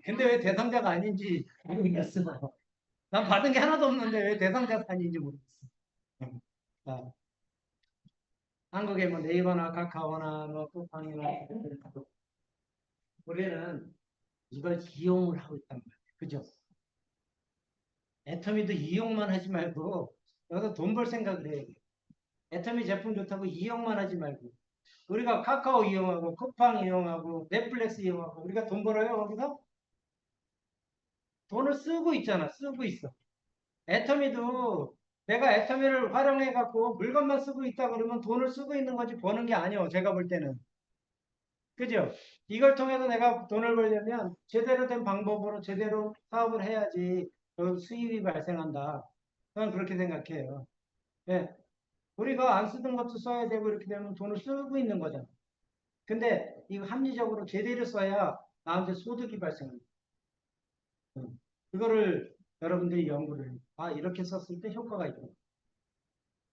근데 왜 대상자가 아닌지 모르겠어. 난 받은 게 하나도 없는데 왜 대상자가 아닌지 모르겠어. 자, 한국에 뭐 네이버나 카카오나 뭐 쿠팡이나 우리는 이걸 이용을 하고 있단 말이야. 그죠? 애터미도 이용만 하지 말고 여기서 돈 벌 생각을 해야 돼. 애터미 제품 좋다고 이용만 하지 말고 우리가 카카오 이용하고 쿠팡 이용하고 넷플릭스 이용하고 우리가 돈 벌어요 거기서? 돈을 쓰고 있잖아. 쓰고 있어. 애터미도 내가 애터미를 활용해 갖고 물건만 쓰고 있다 그러면 돈을 쓰고 있는 거지 버는 게 아니에요. 제가 볼 때는. 그죠? 이걸 통해서 내가 돈을 벌려면 제대로 된 방법으로 제대로 사업을 해야지 수입이 발생한다. 저는 그렇게 생각해요. 예. 우리가 안 쓰던 것도 써야 되고 이렇게 되면 돈을 쓰고 있는 거잖아. 근데 이거 합리적으로 제대로 써야 나한테 소득이 발생합니다. 그거를 여러분들이 연구를 해요. 아, 이렇게 썼을 때 효과가 있다.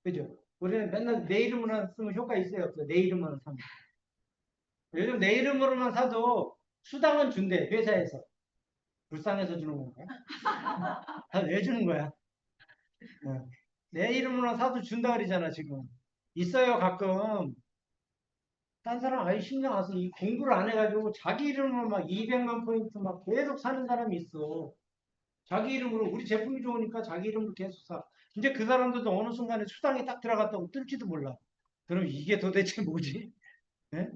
그죠? 우리는 맨날 내 이름으로만 쓰면 효과 있어요, 없어요? 내 이름으로만 사면. 요즘 내 이름으로만 사도 수당은 준대, 회사에서. 불쌍해서 주는 건가? 다 왜 주는 거야? 내 이름으로 사도 준다 그러잖아, 지금. 있어요, 가끔. 딴 사람 아예 신경 안 써. 이 공부를 안 해가지고 자기 이름으로 막 200만 포인트 막 계속 사는 사람이 있어. 자기 이름으로, 우리 제품이 좋으니까 자기 이름으로 계속 사. 이제 그 사람들도 어느 순간에 수당이 딱 들어갔다고 뜰지도 몰라. 그럼 이게 도대체 뭐지? 예?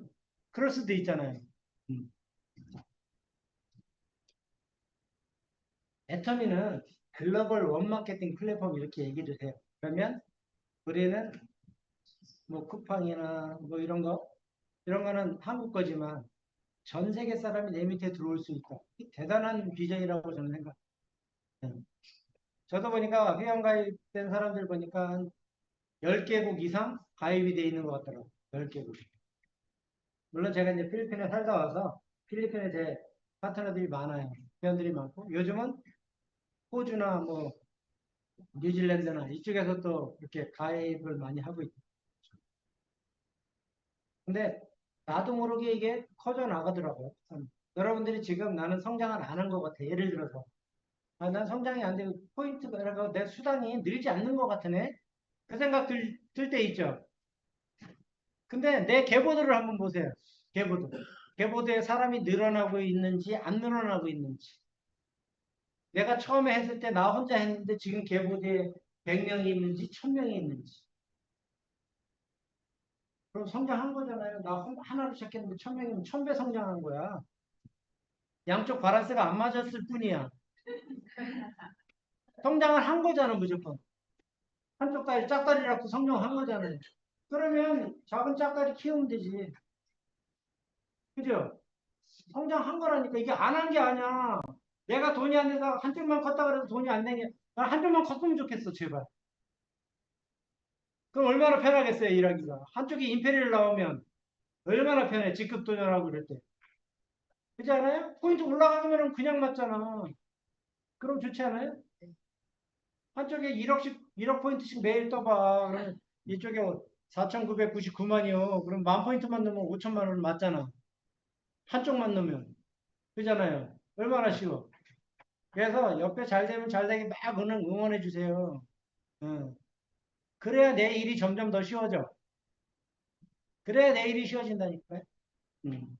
그럴 수도 있잖아요. 음. 애터미는 글로벌 원마케팅 플랫폼 이렇게 얘기를 해요. 그러면 우리는 뭐 쿠팡이나 뭐 이런 거는 한국 거지만 전 세계 사람이 내 밑에 들어올 수 있다. 대단한 비전이라고 저는 생각해요. 저도 보니까 회원 가입된 사람들 보니까 한 10개국 이상 가입이 돼 있는 것 같더라고요. 10개국. 물론 제가 이제 필리핀에 살다 와서 필리핀에 제 파트너들이 많아요. 회원들이 많고 요즘은 호주나 뭐 뉴질랜드나 이쪽에서 또 이렇게 가입을 많이 하고 있죠. 근데 나도 모르게 이게 커져 나가더라고요. 여러분들이 지금 나는 성장을 안 한 것 같아. 예를 들어서 아, 난 성장이 안 되고 포인트가 내 수당이 늘지 않는 것 같으네. 그 생각 들 때 있죠. 근데 내 계보들을 한번 보세요. 계보들. 계보드에 사람이 늘어나고 있는지 안 늘어나고 있는지. 내가 처음에 했을 때 나 혼자 했는데 지금 계보드에 100명이 있는지 1000명이 있는지. 그럼 성장한 거잖아요. 나 하나로 시작했는데 1000명이면 1000배 성장한 거야. 양쪽 바란스가 안 맞았을 뿐이야. 성장을 한 거잖아, 무조건. 한쪽 다리 짝다리라고 성장한 거잖아요. 그러면 작은 짝다리 키우면 되지. 그죠? 성장한 거라니까. 이게 안 한 게 아니야. 내가 돈이 안 돼서 한쪽만 컸다 그래서 돈이 안 되게. 난 한쪽만 컸으면 좋겠어, 제발. 그럼 얼마나 편하겠어요, 일하기가. 한쪽이 임페리얼 나오면 얼마나 편해, 직급 도전하고 그럴 때. 그렇지 않아요? 포인트 올라가면 그냥 맞잖아. 그럼 좋지 않아요? 한쪽에 1억 포인트씩 매일 떠봐. 그러면 이쪽에 4,999만이요. 그럼 만 포인트만 넣으면 5천만 원 맞잖아. 한쪽만 넣으면. 그잖아요. 얼마나 쉬워. 그래서 옆에 잘 되면 잘 되게 막 응원해 주세요. 응. 그래야 내 일이 점점 더 쉬워져. 그래야 내 일이 쉬워진다니까요. 음.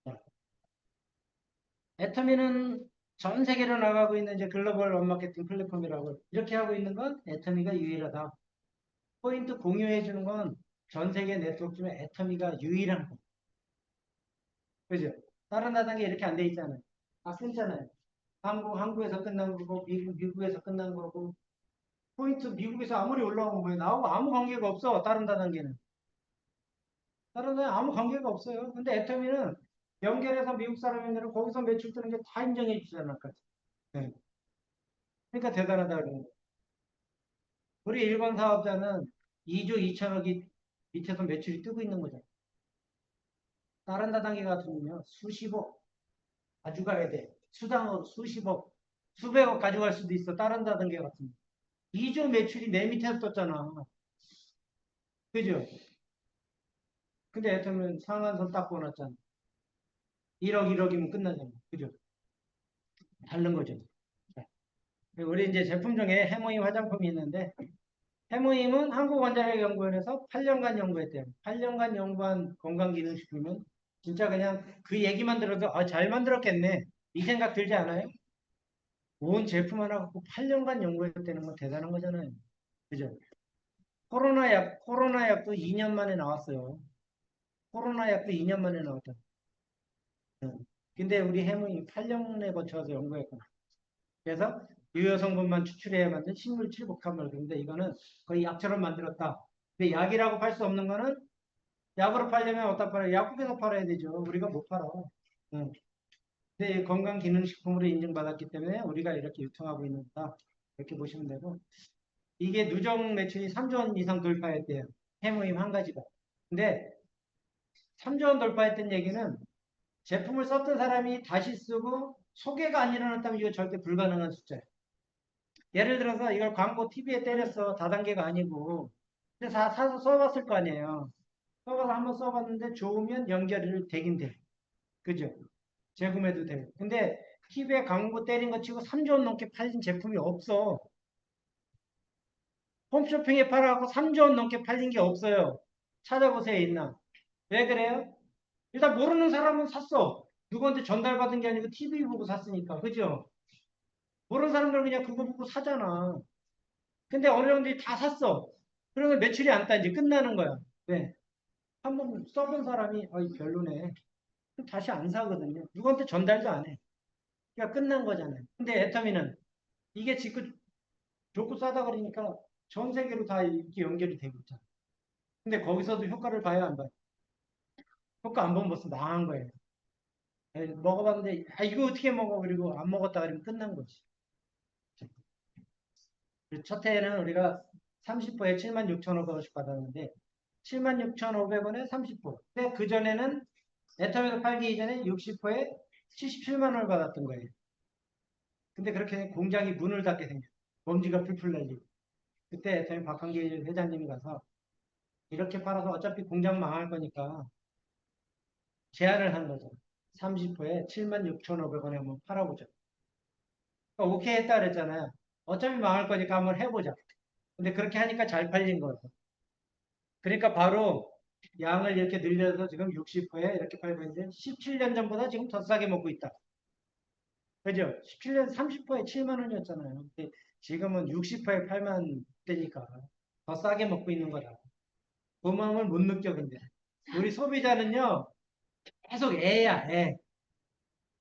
자, 애터미는 전 세계로 나가고 있는 이제 글로벌 원마케팅 플랫폼이라고 이렇게 하고 있는 건 애터미가 유일하다. 포인트 공유해 주는 건 전 세계 네트워크 중에 애터미가 유일한 거. 그죠? 다른 나라에 이렇게 안 돼 있잖아요. 다 끊잖아요. 한국에서 끝난 거고, 미국에서 끝난 거고, 포인트 미국에서 아무리 올라온 거예요. 나하고 아무 관계가 없어. 다른 다단계는. 다른 데는 아무 관계가 없어요. 근데 애터미는 연결해서 미국 사람들은 거기서 매출 뜨는 게 다 인정해 주잖아. 네. 그러니까 대단하다 그러는 거예요. 우리 일반 사업자는 2조 2천억이 밑에서 매출이 뜨고 있는 거죠. 다른 다단계 같으면요. 수십억 가져가야 돼. 수당으로 수십억, 수백억 가져갈 수도 있어. 다른 다단계 같으면. 2조 매출이 내 밑에서 떴잖아. 그죠? 근데 애터미는 상한선 딱 보놨잖아. 1억, 1억이면 끝나잖아. 그죠? 다른 거죠. 자, 우리 이제 제품 중에 해모임 화장품이 있는데, 해모임은 한국원자력연구원에서 8년간 연구했대요. 8년간 연구한 건강기능식품은 진짜 그냥 그 얘기만 들어도 아, 잘 만들었겠네. 이 생각 들지 않아요? 온 제품 하나 갖고 8년간 연구했다는 건 대단한 거잖아요. 그죠? 코로나 약도 2년 만에 나왔어요. 코로나 약도 2년 만에 나왔다. 응. 근데 우리 해모임 8년에 거쳐서 연구했구나. 그래서 유효 성분만 추출해야 만든 식물 칠곡합물. 근데 이거는 거의 약처럼 만들었다. 근데 약이라고 팔 수 없는 거는 약으로 팔려면 어디다 팔아요? 약국에서 팔아야 되죠. 우리가 못 팔아. 응. 근데 건강기능식품으로 인증받았기 때문에 우리가 이렇게 유통하고 있는 거다. 이렇게 보시면 되고. 이게 누적 매출이 3조 원 이상 돌파했대요. 해모임 한 가지가. 근데 3조 원 돌파했던 얘기는 제품을 썼던 사람이 다시 쓰고 소개가 안 일어났다면 이거 절대 불가능한 숫자예요. 예를 들어서 이걸 광고 TV에 때렸어. 다단계가 아니고. 근데 다 사서 써봤을 거 아니에요. 써봐서 한번 써봤는데 좋으면 연결이 되긴 돼. 그죠? 재구매도 되고. 근데 TV에 광고 때린 거 치고 3조 원 넘게 팔린 제품이 없어. 홈쇼핑에 팔아갖고 3조 원 넘게 팔린 게 없어요. 찾아보세요, 있나? 왜 그래요? 일단 모르는 사람은 샀어. 누구한테 전달받은 게 아니고 TV 보고 샀으니까. 그죠? 모르는 사람들은 그냥 그거 보고 사잖아. 근데 어느 정도 다 샀어. 그러면 매출이 안 따, 이제 끝나는 거야. 왜? 한번 써본 사람이, 이 별로네. 그럼 다시 안 사거든요. 누구한테 전달도 안 해. 그러니까 끝난 거잖아요. 근데 애터미는 이게 지금 좋고 싸다 그러니까 전 세계로 다 이렇게 연결이 되고 있잖아. 근데 거기서도 효과를 봐야 안 봐요. 효과 안 보면 벌써 망한 거예요. 먹어봤는데, 이거 어떻게 먹어? 그리고 안 먹었다 그러면 끝난 거지. 첫 해에는 우리가 30%에 76,500원씩 받았는데, 76,500원에 30%. 근데 그전에는 애터미에서 팔기 이전에 60%에 77만 원을 받았던 거예요. 근데 그렇게 공장이 문을 닫게 생겼어요. 먼지가 풀풀 날리고. 그때 애터미 박한기 회장님이 가서 이렇게 팔아서 어차피 공장 망할 거니까 제안을 한 거죠. 30%에 76,500원에 한번 팔아보자. 그러니까 오케이 했다 그랬잖아요. 어차피 망할 거니까 한번 해보자. 근데 그렇게 하니까 잘 팔린 거예요. 그러니까 바로 양을 이렇게 늘려서 지금 60%에 이렇게 팔고 있는데 17년 전보다 지금 더 싸게 먹고 있다. 그죠? 17년 30%에 7만 원이었잖아요. 근데 지금은 60%에 8만 대니까 더 싸게 먹고 있는 거다. 그 마음을 못 느껴, 근데. 우리 소비자는요, 계속 애야, 애.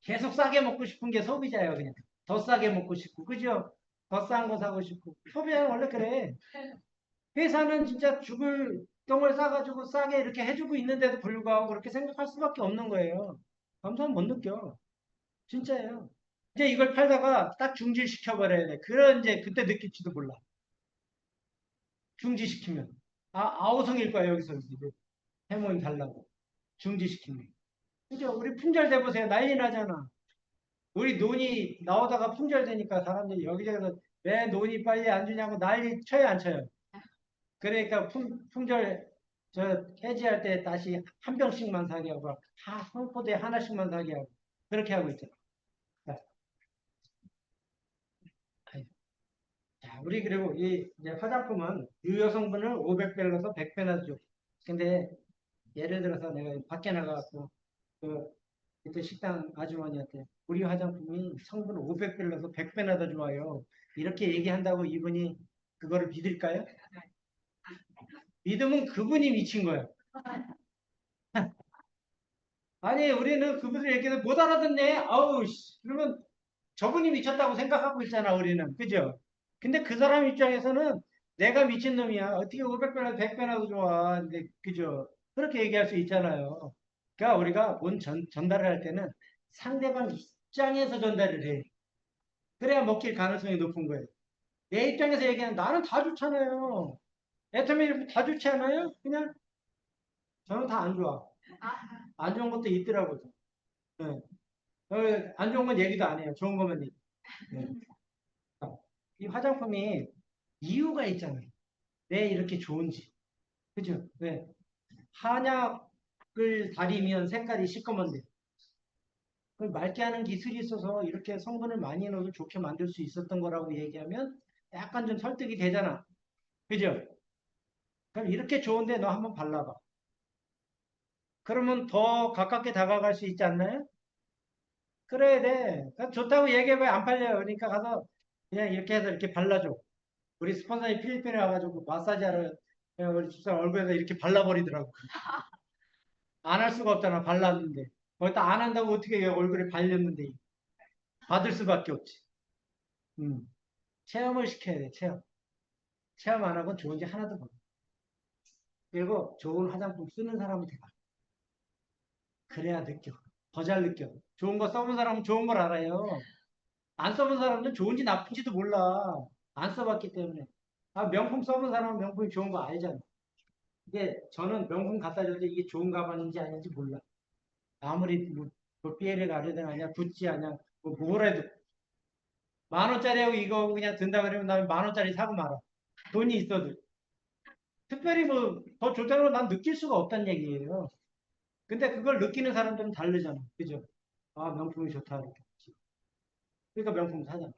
계속 싸게 먹고 싶은 게 소비자예요, 그냥. 더 싸게 먹고 싶고, 그죠? 더 싼 거 사고 싶고. 소비자는 원래 그래. 회사는 진짜 죽을 똥을 싸가지고 싸게 이렇게 해주고 있는데도 불구하고 그렇게 생각할 수밖에 없는 거예요. 감사는 못 느껴. 진짜예요. 이제 이걸 팔다가 딱 중지시켜버려야 돼. 그런 이제 그때 느낄지도 몰라. 중지시키면. 아우성일 거야, 여기서. 이제 해몽이 달라고. 중지시키면. 그죠? 우리 품절돼 보세요. 난리 나잖아. 우리 논이 나오다가 품절되니까 사람들이 여기저기서 왜 논이 빨리 안 주냐고 난리 쳐요, 안 쳐요? 그러니까 품절 해지할 때 다시 한 병씩만 사게 하고 한 포대에 하나씩만 사게 하고 그렇게 하고 있잖아. 자, 우리 그리고 이 이제 화장품은 유효 성분을 500배를 넣어서 100배나 줘. 근데 예를 들어서 내가 밖에 나가서 그 그때 식당 아주머니한테 우리 화장품이 성분 500배를 넣어서 100배나 더 좋아요. 이렇게 얘기한다고 이분이 그거를 믿을까요? 믿으면 그분이 미친 거예요. 아니, 우리는 그분들 얘기를 못 알아듣네. 아우, 씨. 그러면 저분이 미쳤다고 생각하고 있잖아, 우리는. 그죠? 근데 그 사람 입장에서는 내가 미친 놈이야. 어떻게 500배나 100배나 더 좋아. 근데, 그죠? 그렇게 얘기할 수 있잖아요. 그러니까 우리가 뭔 전달을 할 때는 상대방 입장에서 전달을 해. 그래야 먹힐 가능성이 높은 거예요. 내 입장에서 얘기하면 나는 다 좋잖아요. 애터미 다 좋지 않아요? 그냥 저는 다 안 좋아. 안 좋은 것도 있더라고요. 네. 안 좋은 건 얘기도 안 해요. 좋은 거만 얘기. 네. 이 화장품이 이유가 있잖아요. 왜 이렇게 좋은지. 그죠? 왜? 한약을 다리면 색깔이 시꺼먼데. 그걸 맑게 하는 기술이 있어서 이렇게 성분을 많이 넣어서 좋게 만들 수 있었던 거라고 얘기하면 약간 좀 설득이 되잖아. 그죠? 그럼 이렇게 좋은데 너 한번 발라봐. 그러면 더 가깝게 다가갈 수 있지 않나요? 그래야 돼. 좋다고 얘기해봐야 안 팔려요. 그러니까 가서 그냥 이렇게 해서 이렇게 발라줘. 우리 스폰서이 필리핀에 와가지고 마사지하러 그냥 우리 집사람 얼굴에다 이렇게 발라버리더라고. 안 할 수가 없잖아. 발랐는데. 거기다 안 한다고 어떻게 해, 얼굴에 발렸는데. 받을 수밖에 없지. 체험을 시켜야 돼. 체험. 체험 안 하고 좋은지 하나도 몰라. 그리고 좋은 화장품 쓰는 사람한테 가. 그래야 느껴. 더 잘 느껴. 좋은 거 써본 사람은 좋은 걸 알아요. 안 써본 사람은 좋은지 나쁜지도 몰라. 안 써봤기 때문에. 명품 써본 사람은 명품이 좋은 거 알잖아. 이게 저는 명품 갖다 줬는데 이게 좋은 가방인지 아닌지 몰라. 아무리 뭐, 피에르 가르든 아니야, 구찌 아니야, 뭐래도 10,000원짜리하고 이거 그냥 든다 그러면 나 10,000원짜리 사고 말아. 돈이 있어도. 특별히 뭐 더 좋다고 난 느낄 수가 없다는 얘기예요. 근데 그걸 느끼는 사람들은 다르잖아. 그죠? 아, 명품이 좋다. 이렇게. 그러니까 명품 사잖아.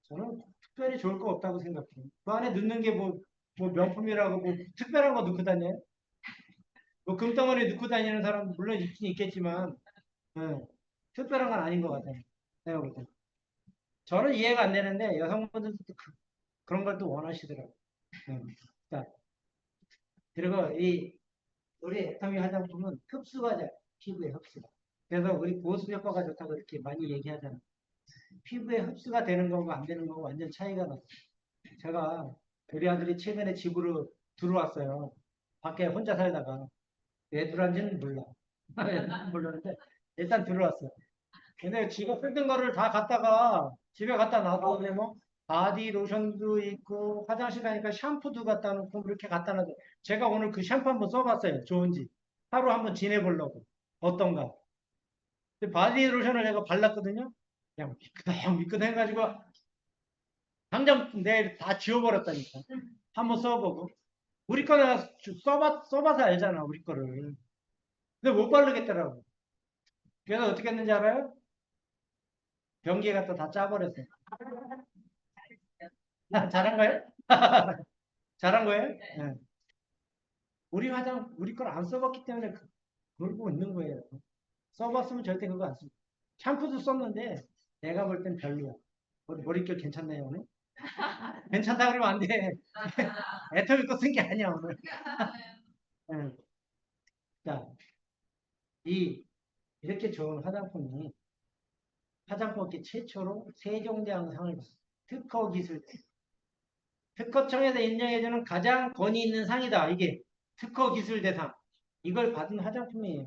저는 특별히 좋을 거 없다고 생각해요. 그 안에 넣는 게 뭐 명품이라고 뭐 특별한 거 넣고 다녀요? 뭐 금덩어리 넣고 다니는 사람 물론 있긴 있겠지만, 예, 특별한 건 아닌 것 같아요. 내가 볼 때. 저는 이해가 안 되는데 여성분들도 그런 걸 또 원하시더라고요. 예. 자, 그리고 우리 애터미 화장품은 흡수가 잘, 피부에 흡수가. 그래서 우리 보습 효과가 좋다고 이렇게 많이 얘기하잖아요. 피부에 흡수가 되는 거고 안 되는 거고 완전 차이가 나요. 제가 우리 아들이 최근에 집으로 들어왔어요. 밖에 혼자 살다가 왜 들어왔는지는 몰라. 모르는데 일단 들어왔어요. 근데 지가 쓰던 거를 다 갖다가 집에 갖다 놔두고 뭐 바디 로션도 있고 화장실 가니까 샴푸도 갖다 놓고 그렇게 갖다 놔둬. 제가 오늘 그 샴푸 한번 써봤어요. 좋은지. 하루 한번 지내보려고. 어떤가. 근데 바디 로션을 내가 발랐거든요. 그냥 미끈해 가지고 당장 내일 다 지워버렸다니까. 한번 써보고. 우리 거 내가 써봐서 알잖아, 우리 거를. 근데 못 바르겠더라고. 그래서 어떻게 했는지 알아요? 변기에 갖다 다 짜버렸어요. 잘한 거예요? 잘한 거예요? 네. 우리 걸 안 써봤기 때문에 그러고 있는 거예요. 써봤으면 절대 그거 안 써. 샴푸도 썼는데 내가 볼 땐 별로야. 머릿결 괜찮나요, 오늘? 괜찮다 그러면 안 돼. 애터미 거 쓴 게 아니야, 오늘. 네. 자, 이렇게 좋은 화장품업계 최초로 세종대왕상을 받았어요. 특허 기술. 특허청에서 인정해주는 가장 권위 있는 상이다. 이게 특허 기술 대상. 이걸 받은 화장품이에요.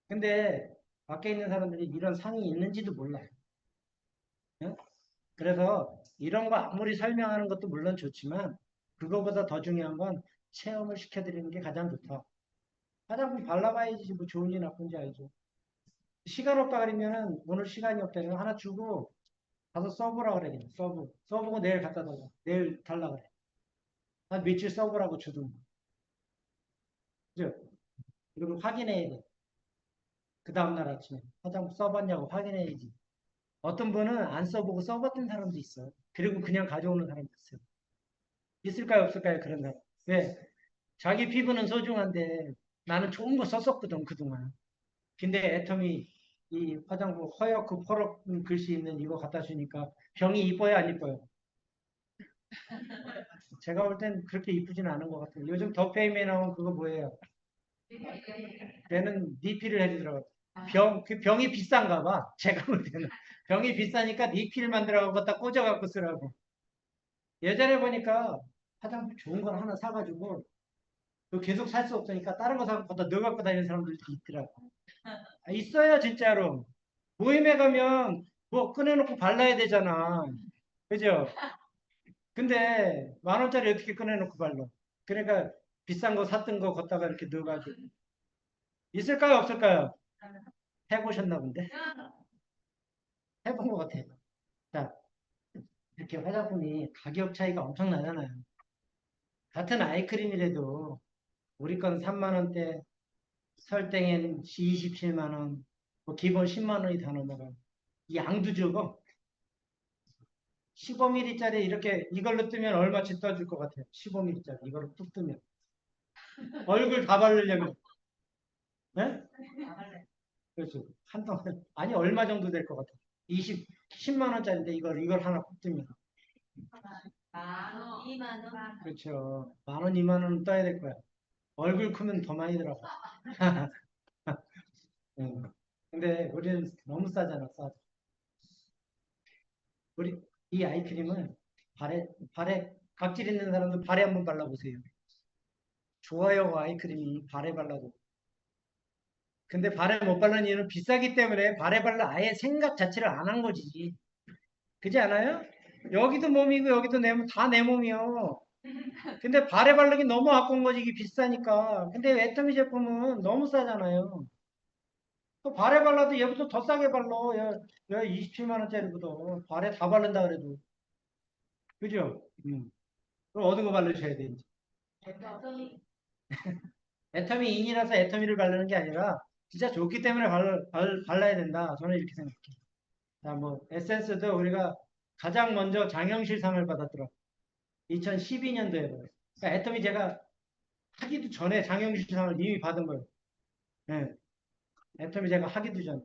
근데 밖에 있는 사람들이 이런 상이 있는지도 몰라요. 응? 그래서 이런 거 아무리 설명하는 것도 물론 좋지만 그거보다 더 중요한 건 체험을 시켜드리는 게 가장 좋다. 화장품 발라봐야지 뭐 좋은지 나쁜지 알죠. 시간 없다 그러면은 오늘 시간이 없다 그러면 하나 주고 가서 써보라 그래. 그냥 써보고 내일 갖다 달라. 내일 달라 그래. 한 며칠 써보라고 주든. 그죠? 그리고 확인해야 돼. 그 다음날 아침에 화장품 써봤냐고 확인해야지. 어떤 분은 안 써보고 써봤던 사람도 있어요. 그리고 그냥 가져오는 사람도 있어요. 있을까요, 없을까요? 그런 사람. 왜? 자기 피부는 소중한데 나는 좋은 거 썼었거든, 그동안. 근데 애터미 이 화장품 허옇고 퍼럭 글씨 있는 이거 갖다 주니까 병이 이뻐요, 안 이뻐요? 제가 볼 땐 그렇게 이쁘진 않은 것 같아요. 요즘 더페임에 나온 그거 뭐예요? 걔는 리필을 해주더라고요. 그 병이 비싼가 봐. 제가 볼 때는. 병이 비싸니까 리필 만들어갖고 갖다 꽂아갖고 쓰라고. 예전에 보니까 화장품 좋은 걸 하나 사가지고 또 계속 살 수 없으니까 다른 거 사고 갖다 넣어갖고 다니는 사람들도 있더라고. 있어요, 진짜로. 모임에 가면 뭐 꺼내놓고 발라야 되잖아. 그죠? 근데 10,000원짜리 어떻게 꺼내놓고 발라? 그러니까 비싼 거 샀던 거 걷다가 이렇게 넣어가지고. 있을까요, 없을까요? 해보셨나 본데? 해본 것 같아요. 자, 이렇게 화장품이 가격 차이가 엄청 나잖아요. 같은 아이크림이라도 우리 건 3만 원대, 설땡엔 27만 원, 뭐 기본 10만 원이 다 넘어가. 이 양도 적어. 15ml짜리 이렇게 이걸로 뜨면 얼마치 떠줄 것 같아요. 15ml짜리 이걸로 뚝 뜨면. 얼굴 다 바르려면. 네? 그렇죠. 한동안 아니 얼마 정도 될 것 같아요. 10만 원짜리인데 이걸 하나 꼭 뜨면. 10,000원, 20,000원. 그렇죠. 10,000원, 20,000원 떠야 될 거야. 얼굴 크면 더 많이 들어가. 응. 근데 우리는 너무 싸잖아, 싸. 우리 이 아이크림은 발에 각질 있는 사람들 발에 한번 발라보세요. 좋아요, 아이크림이 발에 발라도. 근데 발에 못 바르는 이유는 비싸기 때문에 발에 발라 아예 생각 자체를 안 한 거지. 그지 않아요? 여기도 몸이고 여기도 다 내 몸이요. 근데 발에 바르기 너무 아까운 거지. 이게 비싸니까. 근데 애터미 제품은 너무 싸잖아요. 또 발에 발라도 얘부터 더 싸게 발라. 얘 27만 원짜리보다 발에 다 바른다 그래도. 그죠? 그럼 어느 거 바르셔야 돼, 이제. 애터미 인이라서 애터미를 바르는 게 아니라 진짜 좋기 때문에 발라야 된다. 저는 이렇게 생각해요. 자, 뭐 에센스도 우리가 가장 먼저 장영실상을 받았더라. 2012년도에. 그러니까 애터미 제가 하기도 전에 장영실상을 이미 받은 거예요. 예. 애터미 제가 하기도 전에.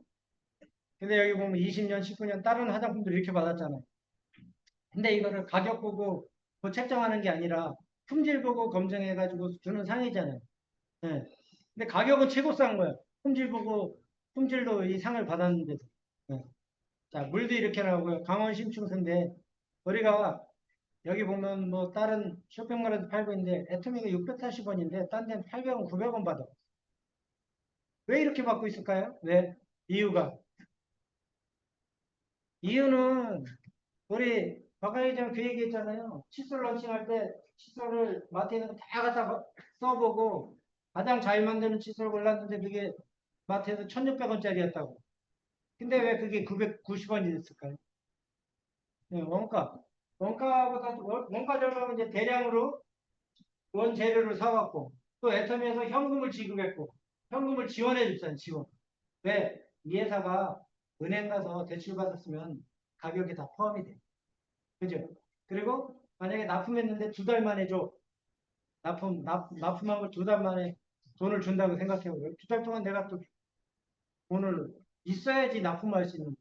근데 여기 보면 20년, 19년 다른 화장품들 이렇게 받았잖아요. 근데 이거를 가격 보고 뭐 책정하는 게 아니라 품질 보고 검증해가지고 주는 상이잖아요. 예. 근데 가격은 최고 싼 거예요. 품질 보고 품질로 이 상을 받았는데도. 예. 자, 물도 이렇게 나오고요. 강원 심층수인데 우리가 여기 보면 뭐 다른 쇼핑몰에도 팔고 있는데 애터미가 680원인데 딴 데는 800원, 900원 받아. 왜 이렇게 받고 있을까요? 왜? 이유가. 이유는 우리 박하회장 그 얘기했잖아요. 칫솔 런칭할 때 칫솔을 마트에 있는 거 다 갖다 써보고 가장 잘 만드는 칫솔 골랐는데 그게 마트에서 1,600원짜리였다고. 근데 왜 그게 990원이 됐을까요? 네, 원가. 원가 절감은 이제 대량으로 원재료를 사갖고 또 애터미에서 현금을 지급했고 현금을 지원해 줬잖아요. 지원. 왜? 이 회사가 은행 가서 대출 받았으면 가격이 다 포함이 돼. 그죠? 그리고 만약에 납품했는데 2달 만에 줘. 납품한 걸 2달 만에 돈을 준다고 생각해보세요. 2달 동안 내가 또 돈을 있어야지 납품할 수 있는.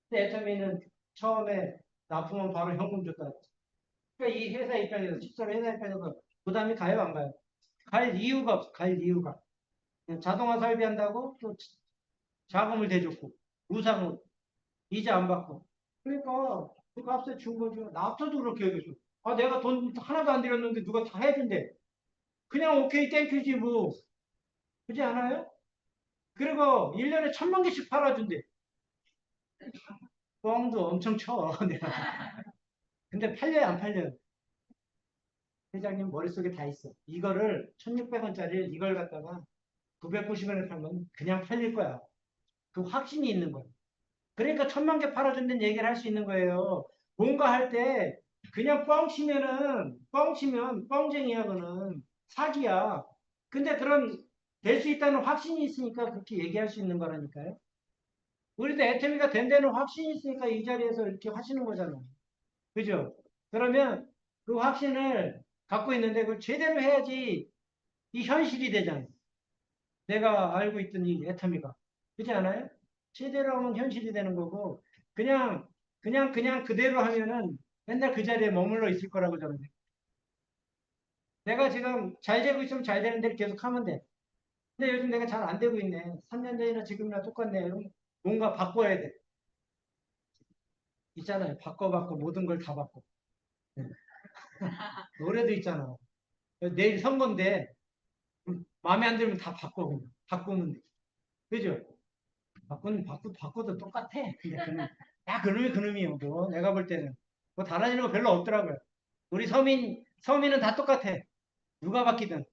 근데 애터미는 처음에 납품은 바로 현금 줬다. 그러니까 이 회사 입장에서, 칫솔 회사 입장에서 부담이 가요, 안 가요? 갈 이유가 없어, 갈 이유가. 자동화 설비한다고 또 자금을 대줬고, 무상으로, 이자 안 받고. 그러니까 그 값에 준 거죠. 납도도 그렇게 얘기해줘. 아, 내가 돈 하나도 안 들였는데 누가 다 해준대. 그냥 오케이, 땡큐지 뭐. 그렇지 않아요? 그리고 1년에 1,000만 개씩 팔아준대. 뻥도 엄청 쳐. 내가. 근데 팔려요, 안 팔려요? 회장님 머릿속에 다 있어. 이거를 1,600원짜리 이걸 갖다가 990원에 팔면 그냥 팔릴 거야. 그 확신이 있는 거야. 그러니까 1,000만 개 팔아준다는 얘기를 할 수 있는 거예요. 뭔가 할 때 그냥 뻥치면 뻥쟁이야, 그는 사기야. 근데 그런 될 수 있다는 확신이 있으니까 그렇게 얘기할 수 있는 거라니까요. 우리도 애터미가 된다는 확신이 있으니까 이 자리에서 이렇게 하시는 거잖아요. 그죠? 그러면 그 확신을 갖고 있는데 그걸 제대로 해야지 이 현실이 되잖아요. 내가 알고 있던 이 애터미가. 그렇지 않아요? 제대로 하면 현실이 되는 거고, 그냥 그대로 하면은 맨날 그 자리에 머물러 있을 거라고 저는 생각해요. 내가 지금 잘 되고 있으면 잘 되는 대로 계속 하면 돼. 근데 요즘 내가 잘 안 되고 있네. 3년 전이나 지금이나 똑같네. 그럼 뭔가 바꿔야 돼. 있잖아요. 바꿔 모든 걸 다 바꿔. 네. 노래도 있잖아. 내일 선거인데 마음에 안 들면 다 바꿔. 그냥. 바꾸면 돼. 그죠? 바꿔도 똑같아. 근데 그놈이 그놈이요. 뭐 내가 볼 때는 뭐 달라지는 거 별로 없더라고요. 우리 서민은 다 똑같아. 누가 바뀌든.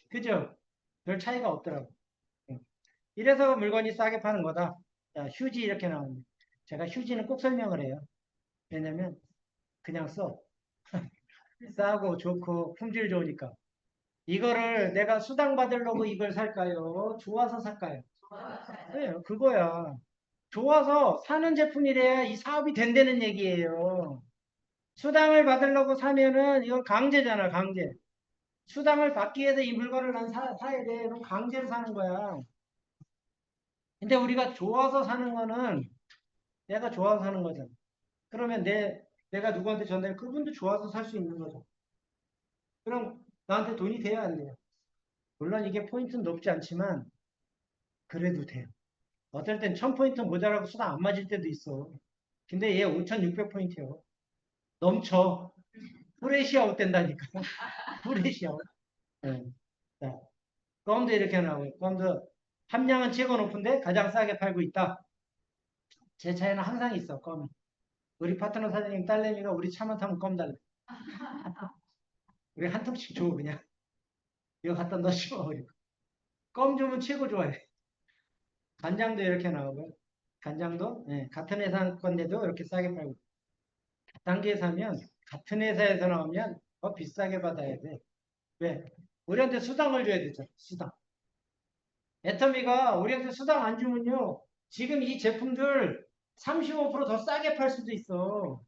그죠? 별 차이가 없더라고. 응. 이래서 물건이 싸게 파는 거다. 자, 휴지 이렇게 나오는데 제가 휴지는 꼭 설명을 해요. 왜냐면 그냥 써. 싸고 좋고 품질 좋으니까. 이거를 내가 수당 받으려고 이걸 살까요? 좋아서 살까요? 네, 그거야. 좋아서 사는 제품이래야 이 사업이 된다는 얘기예요. 수당을 받으려고 사면은 이건 강제잖아, 강제. 수당을 받기 위해서 이 물건을 난 사야 돼. 그럼 강제로 사는 거야. 근데 우리가 좋아서 사는 거는 내가 좋아서 사는 거잖아. 그러면 내가 누구한테 전달, 그분도 좋아서 살 수 있는 거죠. 그럼 나한테 돈이 돼야 안 돼요. 물론 이게 포인트는 높지 않지만 그래도 돼요. 어떨 땐 1000포인트 모자라고 수당 안 맞을 때도 있어. 근데 얘 5600포인트요. 넘쳐. 프레시아웃 된다니까. 프레시아웃. 네. 자, 껌도 이렇게 나오고, 껌도 함량은 최고 높은데 가장 싸게 팔고 있다. 제 차에는 항상 있어, 껌이. 우리 파트너 사장님 딸내미가 우리 차만 타면 껌 달래. 우리 한 통씩 줘, 그냥. 이거 갖다 넣어줘. 껌 주면 최고 좋아해. 간장도 이렇게 나오고요. 간장도 예, 같은 회사 건데도 이렇게 싸게 팔고. 단계 사면 같은 회사에서 나오면 더 비싸게 받아야 돼. 왜? 우리한테 수당을 줘야 되잖아. 수당. 애터미가 우리한테 수당 안 주면요. 지금 이 제품들 35%더 싸게 팔 수도 있어.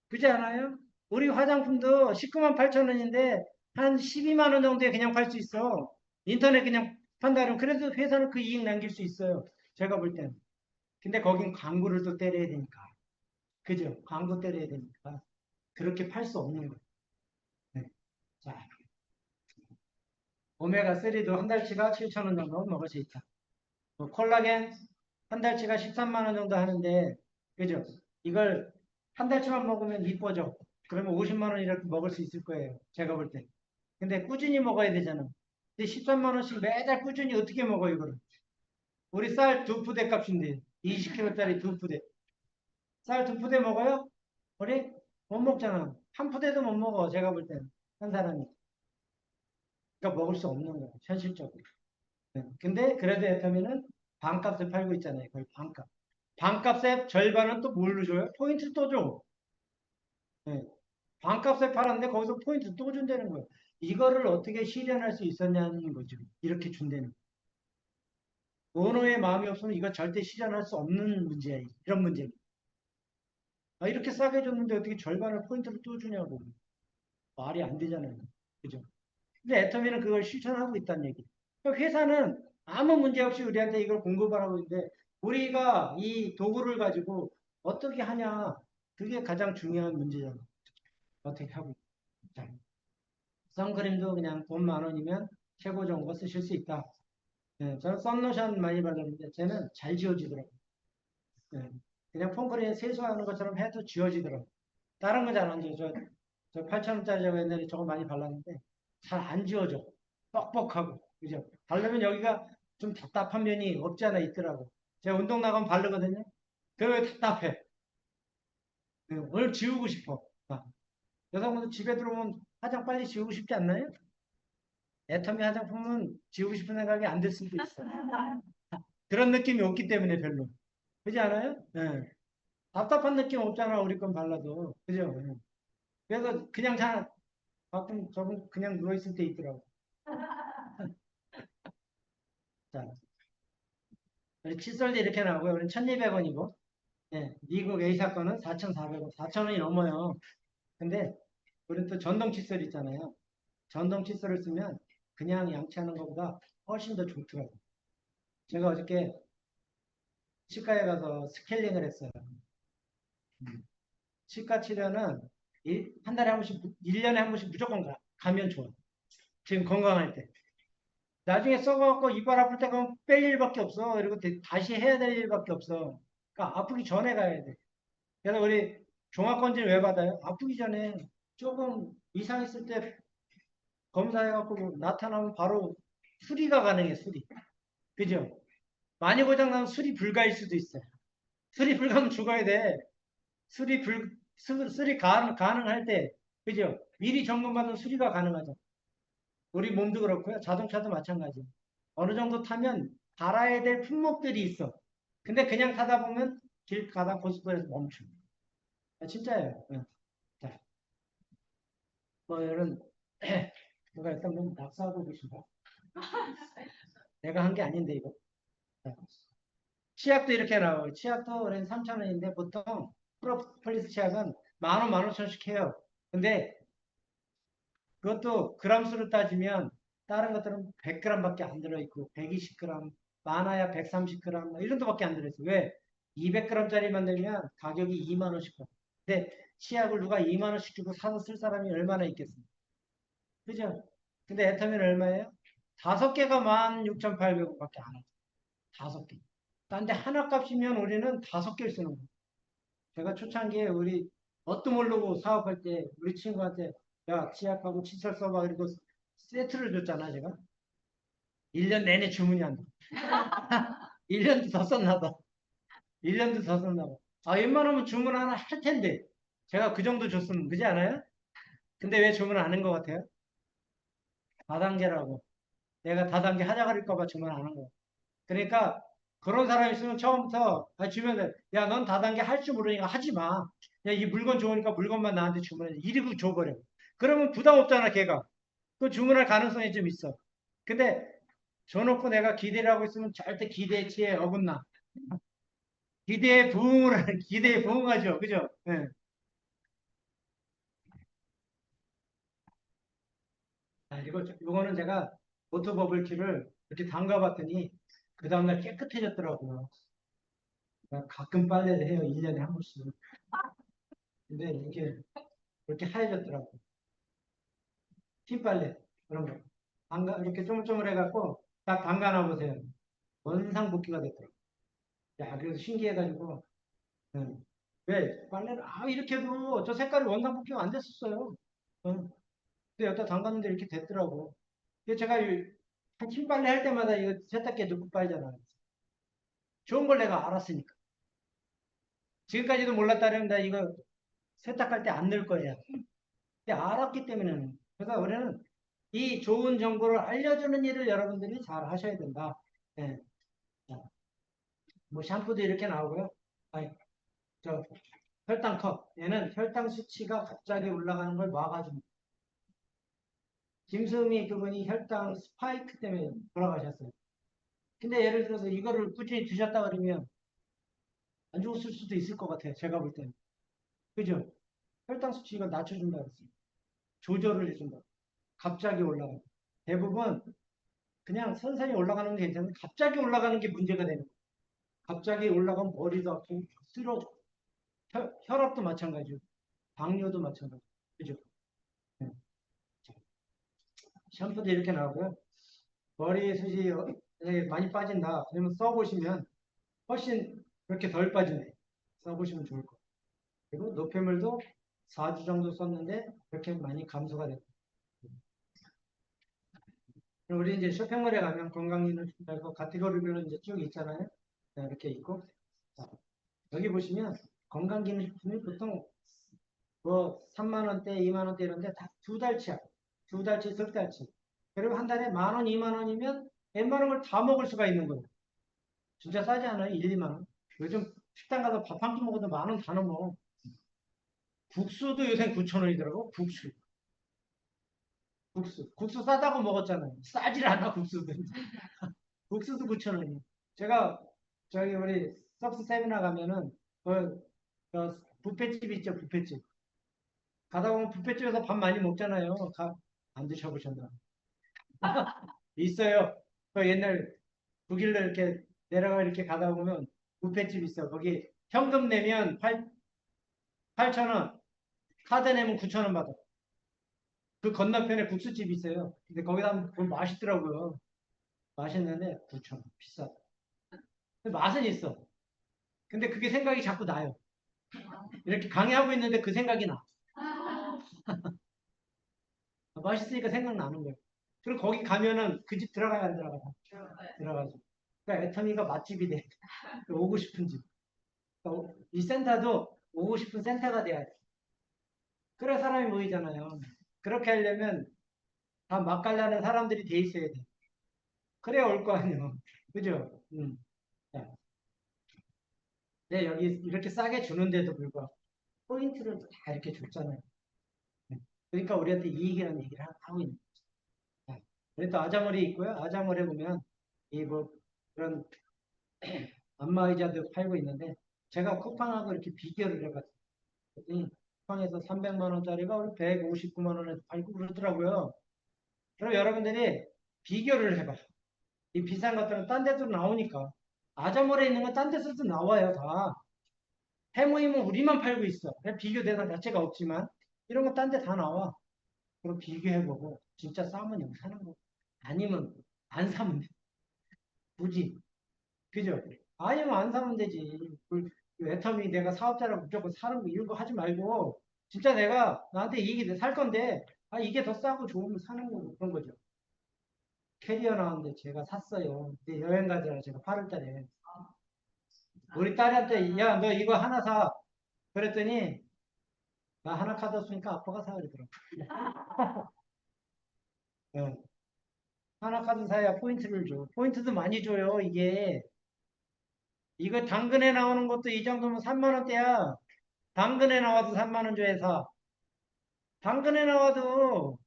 그렇지 않아요? 우리 화장품도 19만 8천 원인데 한 12만 원 정도에 그냥 팔 수 있어. 인터넷 그냥 판다면 그래도 회사는 그 이익 남길 수 있어요. 제가 볼 때는. 근데 거긴 광고를 또 때려야 되니까. 그죠? 광고 때려야 되니까. 그렇게 팔 수 없는 거예요. 네. 자, 오메가3도 한 달치가 7천 원 정도 먹을 수 있다. 뭐 콜라겐 한 달치가 13만 원 정도 하는데, 그죠? 이걸 한 달치만 먹으면 이뻐져. 그러면 50만 원 이렇게 먹을 수 있을 거예요. 제가 볼 때. 근데 꾸준히 먹어야 되잖아. 근데 13만 원씩 매달 꾸준히 어떻게 먹어, 이거를? 우리 쌀 두 푸대 값인데, 20kg짜리 두 푸대. 쌀 두 푸대 먹어요? 우리? 못 먹잖아. 한 푸대도 못 먹어, 제가 볼 때는. 한 사람이. 그러니까 먹을 수 없는 거예요, 현실적으로. 네. 근데 그래도 애터미는 반값에 팔고 있잖아요. 거의 반값. 반값의 절반은 또 뭘로 줘요? 포인트 또 줘. 네. 반값에 팔았는데 거기서 포인트 또 준다는 거예요. 이거를 어떻게 실현할 수 있었냐는 거죠. 이렇게 준다는 거예요. 오너의 마음이 없으면 이거 절대 실현할 수 없는 문제예요. 이런 문제. 아, 이렇게 싸게 줬는데 어떻게 절반을 포인트를 또 주냐고. 말이 안 되잖아요. 그죠? 근데 애터미는 그걸 실천하고 있다는 얘기예요. 그러니까 회사는 아무 문제 없이 우리한테 이걸 공급을 하고 있는데 우리가 이 도구를 가지고 어떻게 하냐. 그게 가장 중요한 문제잖아요. 어떻게 하고 있자. 선크림도 그냥 돈 10,000원이면 최고 좋은 거 쓰실 수 있다. 예, 저는 썬로션 많이 발랐는데 쟤는 잘 지워지더라고요. 예, 그냥 폼크림 세수하는 것처럼 해도 지워지더라고요. 다른 거 잘 안 지워져. 저 8,000원짜리 제가 옛날에 저거 많이 발랐는데 잘 안 지워져. 뻑뻑하고. 그죠? 바르면 여기가 좀 답답한 면이 없지 않아 있더라고. 제가 운동 나가면 바르거든요. 그러면 답답해. 예, 오늘 지우고 싶어. 아, 여성분들 집에 들어오면 화장 빨리 지우고 싶지 않나요? 애터미 화장품은 지우고 싶은 생각이 안 들 수도 있어. 그런 느낌이 없기 때문에 별로. 그렇지 않아요? 예. 답답한 느낌 없잖아. 우리 건 발라도. 그죠? 예. 그래서 그냥 잘, 가끔 저분 그냥 누워있을 때 있더라고. 자, 우리 칫솔도 이렇게 나오고요. 우리 1,200원이고, 예. 미국 A 사건은 4,400원, 4,000원이 넘어요. 근데 우리 또 전동 칫솔 있잖아요. 전동 칫솔을 쓰면 그냥 양치하는 것보다 훨씬 더 좋더라고요. 제가 어저께 치과에 가서 스케일링을 했어요. 치과 치료는 한 달에 한 번씩, 1년에 한 번씩 무조건 가면 좋아. 지금 건강할 때. 나중에 썩어갖고 이빨 아플 때 가면 뺄 일밖에 없어. 그리고 다시 해야 될 일밖에 없어. 그러니까 아프기 전에 가야 돼. 그래서 우리 종합검진 왜 받아요? 아프기 전에 조금 이상했을 때 검사해갖고 뭐 나타나면 바로 수리가 가능해, 수리. 그죠? 많이 고장나면 수리 불가일 수도 있어요. 수리 불가면 죽어야 돼. 수리 가능할 때, 그죠? 미리 점검받은 수리가 가능하죠. 우리 몸도 그렇고요. 자동차도 마찬가지. 어느 정도 타면 갈아야 될 품목들이 있어. 근데 그냥 타다 보면 길 가다 고속도로에서 멈춰. 아, 진짜예요. 예. 자, 뭐 이런 누가 일단 뭐 낙서하고 계신가? 내가 한 게 아닌데 이거. 자, 치약도 이렇게 나와요. 치약도 우리는 3,000원인데 보통 프로폴리스 치약은 10,000원, 15,000원씩 해요. 근데 그것도 그람수로 따지면 다른 것들은 100g밖에 안 들어있고 120g, 많아야 130g 뭐 이런 도밖에 안 들어있어. 왜? 200g짜리만 되면 가격이 2만 원씩 받아. 근데 치약을 누가 2만 원씩 주고 사서 쓸 사람이 얼마나 있겠습니까? 그죠? 근데 애터미는 얼마예요? 5개가 16,800원밖에 안 하죠. 5개. 딴데 하나 값이면 우리는 5개를 쓰는 거예요. 제가 초창기에 우리 뭣도 모르고 사업할 때 우리 친구한테 야 치약하고 칫솔 써봐 그리고 세트를 줬잖아 제가. 1년 내내 주문이 안 돼. 1년도 더 썼나 봐. 1년도 더 썼나 봐. 아 웬만하면 주문 하나 할 텐데 제가 그 정도 줬으면 그지 않아요? 근데 왜 주문 안 한 것 같아요? 4단계라고. 내가 다단계 하자 그럴까 봐 주문 안 한 거야. 그러니까 그런 사람 있으면 처음부터 주변에 야, 넌 다단계 할 줄 모르니까 하지 마. 야, 이 물건 좋으니까 물건만 나한테 주문해. 이리고 줘버려. 그러면 부담 없잖아, 걔가. 그 주문할 가능성이 좀 있어. 근데 줘놓고 내가 기대를 하고 있으면 절대 기대치에 어긋나. 기대에 부응하죠. 그죠? 예. 이거는 제가 오토 버블티를 이렇게 담가봤더니 그 다음날 깨끗해졌더라고요. 그러니까 가끔 빨래를 해요. 1년에 한 번씩. 근데 이게 이렇게 하얘졌더라고요. 흰빨래 그런 거. 이렇게 쪼물쪼물해갖고 딱 담가놔 보세요. 원상복귀가 됐더라고요. 야, 그래서 신기해가지고 왜 빨래를 이렇게 해도 저 색깔이 원상복귀가 안 됐었어요. 근데 여기다 담갔는데 이렇게 됐더라고. 근데 제가 흰빨래 할 때마다 이거 세탁기에 넣고 빨잖아요. 좋은 걸 내가 알았으니까. 지금까지도 몰랐다면 나 이거 세탁할 때 안 넣을 거예요. 근데 알았기 때문에는. 그래서 우리는 이 좋은 정보를 알려주는 일을 여러분들이 잘 하셔야 된다. 예. 자, 뭐 샴푸도 이렇게 나오고요. 아니, 저 혈당컵. 얘는 혈당 수치가 갑자기 올라가는 걸 막아줍니다. 김수미 그분이 혈당 스파이크 때문에 돌아가셨어요. 근데 예를 들어서 이거를 꾸준히 드셨다 그러면 안 죽었을 수도 있을 것 같아요. 제가 볼 때는. 그죠? 혈당 수치가 낮춰준다 그랬어요. 조절을 해준다. 갑자기 올라가요. 대부분 그냥 선선히 올라가는 게 괜찮은데 갑자기 올라가는 게 문제가 되는 거예요. 갑자기 올라가면 머리도 아프고 쓰러져. 혈압도 마찬가지고 당뇨도 마찬가지고. 그죠? 네. 샴푸도 이렇게 나오고요. 머리숱이 많이 빠진다. 그러면 써보시면 훨씬 그렇게 덜 빠지네. 써보시면 좋을 거예요. 그리고 노폐물도 4주 정도 썼는데 그렇게 많이 감소가 됐고. 우리 이제 쇼핑몰에 가면 건강기능 카테고리별로 이제 쭉 있잖아요. 자, 이렇게 있고. 자, 여기 보시면 건강기능식품이 보통 뭐 3만 원대, 2만 원대 이런데 다 2달치야. 2달치, 3달치. 그리고 한 달에 만 원, 2만 원이면 웬만한 걸 다 먹을 수가 있는 거예요. 진짜 싸지 않아요? 1, 2만 원. 요즘 식당 가서 밥 한 끼 먹어도 만 원 다 넘어. 국수도 요새 9천 원이더라고. 국수. 국수 싸다고 먹었잖아요. 싸질 않아, 국수도. 국수도 9천 원이에요. 제가 저기 우리 석스 세미나 가면은 그 뷔페집 있죠, 뷔페집. 가다 보면 뷔페집에서 밥 많이 먹잖아요. 안 드셔보셨나? 있어요. 그 옛날 북일로 이렇게 내려가 이렇게 가다 보면 뷔페집 있어. 거기 현금 내면 8천 원, 카드 내면 9천 원 받아. 그 건너편에 국수집이 있어요. 근데 거기다 하면 맛있더라고요. 맛있는데 9천 원, 비싸. 근데 맛은 있어. 근데 그게 생각이 자꾸 나요. 이렇게 강의하고 있는데 그 생각이 나. 맛있으니까 생각나는 거예요. 그리고 거기 가면은 그 집 들어가야 안 들어가요? 들어가죠. 그러니까 애터미가 맛집이 돼. 오고 싶은 집. 그러니까 이 센터도 오고 싶은 센터가 돼야 돼. 그래 사람이 모이잖아요. 그렇게 하려면 다 맛깔나는 사람들이 돼 있어야 돼. 그래야 올 거 아니에요. 그죠? 자, 네, 여기 이렇게 싸게 주는데도 불구하고 포인트를 다 이렇게 줬잖아요. 그러니까 우리한테 이익이라는 얘기를 하고 있는 거예요. 우리 또 아자몰이 있고요. 아자몰에 보면 이 뭐 그런 안마의자도 팔고 있는데 제가 쿠팡하고 이렇게 비교를 해봤더니 쿠팡에서 300만 원짜리가 우리 159만 원에 팔고 그러더라고요. 그럼 여러분들이 비교를 해봐. 이 비싼 것들은 딴 데도 나오니까 아자몰에 있는 건 딴 데서도 나와요 다. 해모임은 우리만 팔고 있어. 비교 대상 자체가 없지만 이런 거 딴 데 다 나와. 그럼 비교해보고 진짜 싸면 여기 사는 거. 아니면 안 사면 돼. 굳이. 그죠? 아니면 안 사면 되지. 그 애터미 내가 사업자라 무조건 사는 거 이런 거 하지 말고 진짜 내가 나한테 이익이 돼 살 건데 이게 더 싸고 좋으면 사는 거 그런 거죠. 캐리어 나왔는데 제가 샀어요. 근데 여행 가잖아 제가 8월 달에. 우리 딸한테 야 너 이거 하나 사. 그랬더니 나 하나 카드 없으니까 아빠가 사 그러더라고. 예. 하나카드 사야 포인트를 줘. 포인트도 많이 줘요, 이게. 이거 당근에 나오는 것도 이 정도면 3만 원대야. 당근에 나와도 3만 원 줘야 사. 당근에 나와도.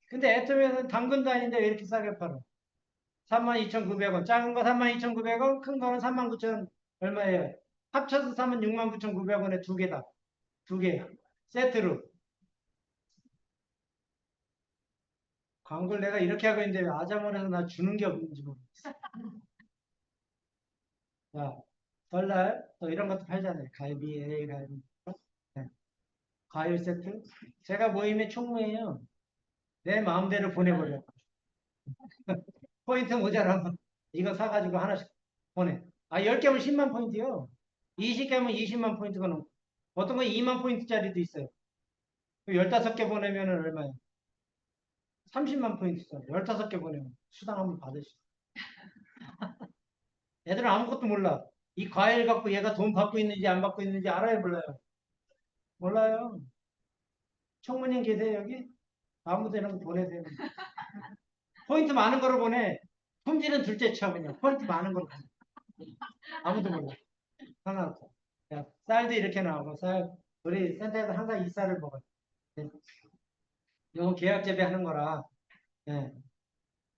근데 애터미에서는 당근도 아닌데 왜 이렇게 싸게 팔아? 32,900원. 작은 거 32,900원, 큰 거는 39,000 얼마예요? 합쳐서 사면 69,900원에 두 개다. 두 개. 세트로. 광고를 내가 이렇게 하고 있는데 왜 아자몬에서 나 주는 게 없는지 모르겠어. 자, 설날 또 이런 것도 팔잖아요. 갈비, LA 갈비. 네. 과일 세트. 제가 모임의 총무예요. 내 마음대로 보내버려. 포인트 모자라면 이거 사가지고 하나씩 보내. 아, 10개면 10만 포인트요. 20개면 20만 포인트가 넘고. 어떤 건 2만 포인트짜리도 있어요. 15개 보내면은 얼마예요? 30만 포인트짜리. 15개 보내면 수당 한번 받으시죠. 애들은 아무것도 몰라. 이 과일 갖고 얘가 돈 받고 있는지 안 받고 있는지 알아요, 몰라요? 몰라요. 총무님 계세요, 여기? 아무 데나 보내세요. 포인트 많은 거로 보내. 품질은 둘째 쳐, 그냥. 포인트 많은 거로 보내. 아무도 몰라. 하나 없어. 야, 쌀도 이렇게 나오고, 쌀. 우리 센터에서 항상 이 쌀을 먹어요. 네. 이거 계약 재배하는 거라, 예.